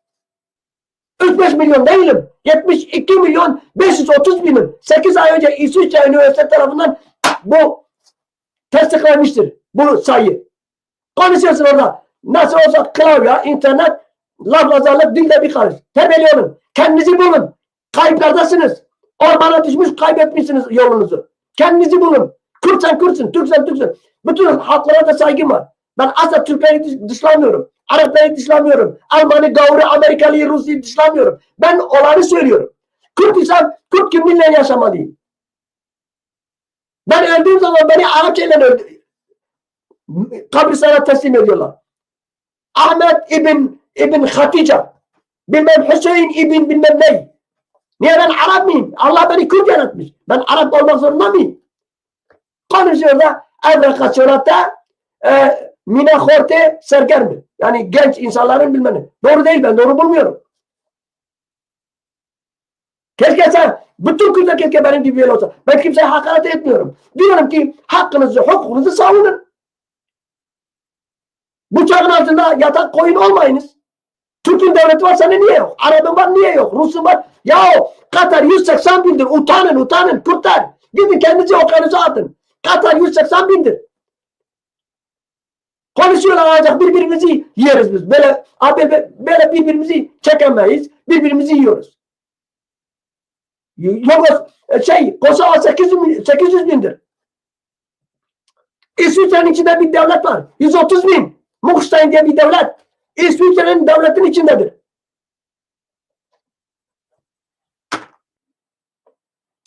3-5 milyon değilim. 72 milyon 530 binim. 8 ay önce İsviçre Üniversitesi tarafından bu tasdiklenmiştir. Bu sayı. Konuşuyorsun orada. Nasıl olsa klavye, internet, laflazarlık, dilde bir karış. Tebeli olun. Kendinizi bulun. Kayıplardasınız. Ormana düşmüş kaybetmişsiniz yolunuzu. Kendinizi bulun. Kürtsen Kürtsün, Türksen Türksün. Bütün halklara da saygım var. Ben asla Türkleri dışlamıyorum. Arapları dışlamıyorum. Almanı, Gavur'u, Amerikalı'yı, Rus'u dışlamıyorum. Ben olanı söylüyorum. Kürt isem Kürt kimliğiyle yaşamalıyım. Ben öldüğüm zaman beni Arapçayla öldü. Kabristana teslim ediyorlar. Ahmet İbn Hatice. Bilmem Hüseyin ibn bilmem ne. Niye ben Arap mıyım? Allah beni Kürt yaratmış. Ben Arap olmak zorunda mıyım? Konuşuyor da Evra Çorata Mina Horte Sergermi. Yani genç insanların bilmeni. Doğru değil, ben doğru bulmuyorum. Keşke sen bütün Kürtler keşke benim gibi böyle olsa. Ben kimseye hakaret etmiyorum. Diyorum ki hakkınızı, hukukunuzu savunun. Bıçağın altında yatak koyun olmayınız. Türk'ün devleti var, senin niye yok? Arap'ın var, niye yok? Rus'un var. Ya Katar 180 bindir. Utanın, utanın Kürtler. Gidin kendinize okyanusa atın. Katar 180 bindir. Konuşuyorlar ancak birbirimizi yeriz biz. Böyle birbirimizi çekemeyiz. Birbirimizi yiyoruz. Kosova 800 bindir. İsviçre'nin içinde bir devlet var. 130 bin. Mukstein diye bir devlet. İsviçre'nin devletin içindedir.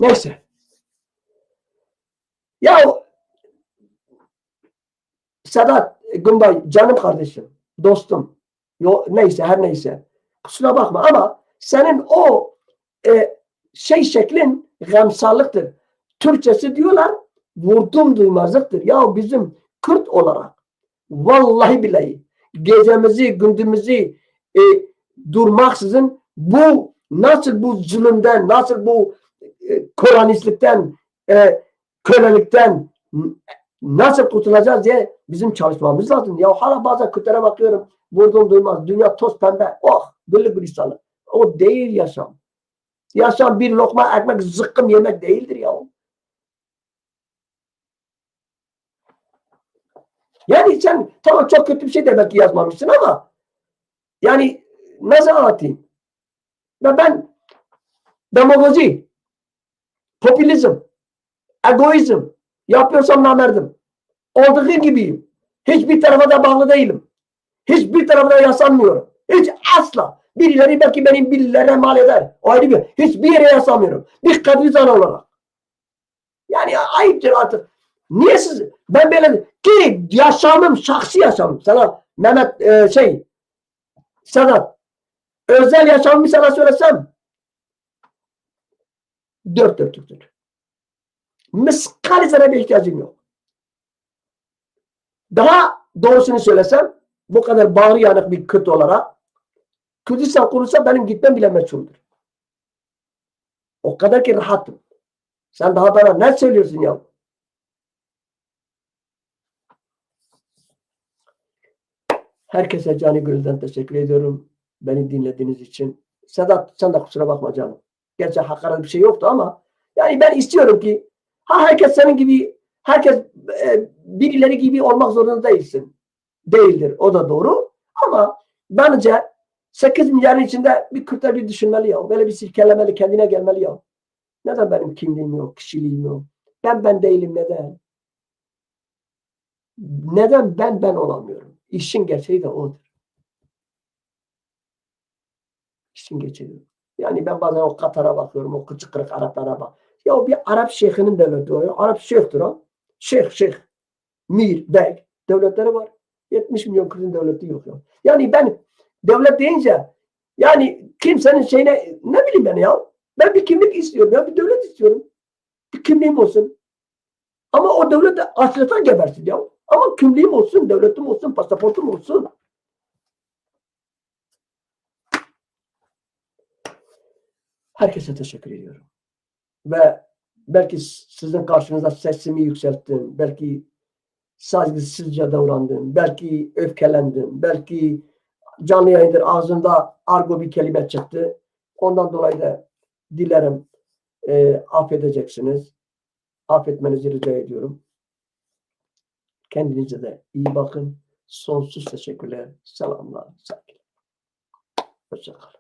Neyse. Ya Sedat Gümbay canım kardeşim, dostum. Neyse her neyse. Kusura bakma ama senin o şeklin gamsallıktır. Türkçesi diyorlar vurdum duymazlıktır. Ya bizim Kürt olarak vallahi billahi gecemizi gündüzümüzü durmaksızın nasıl bu zulümden, nasıl bu kolonistlikten, kölelikten nasıl kurtulacağız diye bizim çalışmamız lazım. Ya hala bazen Kürtlere bakıyorum, vurdum duymaz. Dünya toz pembe. Oh, güllü gülistanlı. O değil yaşam. Yaşam bir lokma ekmek zıkkım yemek değildir ya. Yani sen tamam çok kötü bir şey de belki yazmamışsın ama yani nasıl anlatayım? Ve ben demagoji, popülizm, egoizm yapıyorsam namerdim. Olduğu gibiyim. Hiçbir tarafa da bağlı değilim. Hiçbir tarafa da yaslanmıyorum. Hiç asla. Birileri belki benim birilere mal eder. O ayrı bir. Hiçbir yere yaslanmıyorum. Bir kadrizan olarak. Yani ayıptır artık. Niye siz? Ben böyle ki yaşamım, şahsi yaşamım. Sana Mehmet Sedat özel yaşamımı sana söylesem dört dörtlüktür. Miskal zerre bir ihtiyacım yok. Daha doğrusunu söylesem bu kadar bağrı yanık bir Kürt olarak Kürdistan kurulsa benim gitmem bile meçhuldür. O kadar ki rahatım. Sen daha bana ne söylüyorsun ya? Herkese canı gönülden teşekkür ediyorum. Beni dinlediğiniz için. Sedat sen de kusura bakma canım. Gerçi hakaret bir şey yoktu ama yani ben istiyorum ki herkes senin gibi herkes birileri gibi olmak zorunda değilsin. Değildir. O da doğru. Ama bence 8 milyarın içinde bir Kürtler bir düşünmeli ya. Böyle bir silkelemeli, kendine gelmeli ya. Neden benim kimliğim yok, kişiliğim yok? Ben değilim neden? Neden ben olamıyorum? İşin gerçeği de odur. İşin gerçeği. Yani ben bazen o Katar'a bakıyorum, o kıçı kırık Araplara bak. Ya bir Arap şeyhinin devleti o. Arap şeyhtir o. Şeyh. Mir, bey. Devletleri var. 70 milyon Kürt'ün devleti yok ya. Yani ben devlet deyince yani kimsenin şeyine ne bileyim ben ya. Ben bir kimlik istiyorum ya. Bir devlet istiyorum. Bir kimliğim olsun. Ama o devlet de açlıktan gebersin ya. Ama kimliğim olsun, devletim olsun, pasaportum olsun. Herkese teşekkür ediyorum. Ve belki sizin karşınızda sesimi yükselttim. Belki saygısızca davrandım. Belki öfkelendim. Belki canlı yayındır ağzında argo bir kelime çıktı. Ondan dolayı da dilerim affedeceksiniz. Affetmenizi rica ediyorum. Kendinize de iyi bakın. Sonsuz teşekkürler. Selamlar. Saygılar. Hoşçakalın.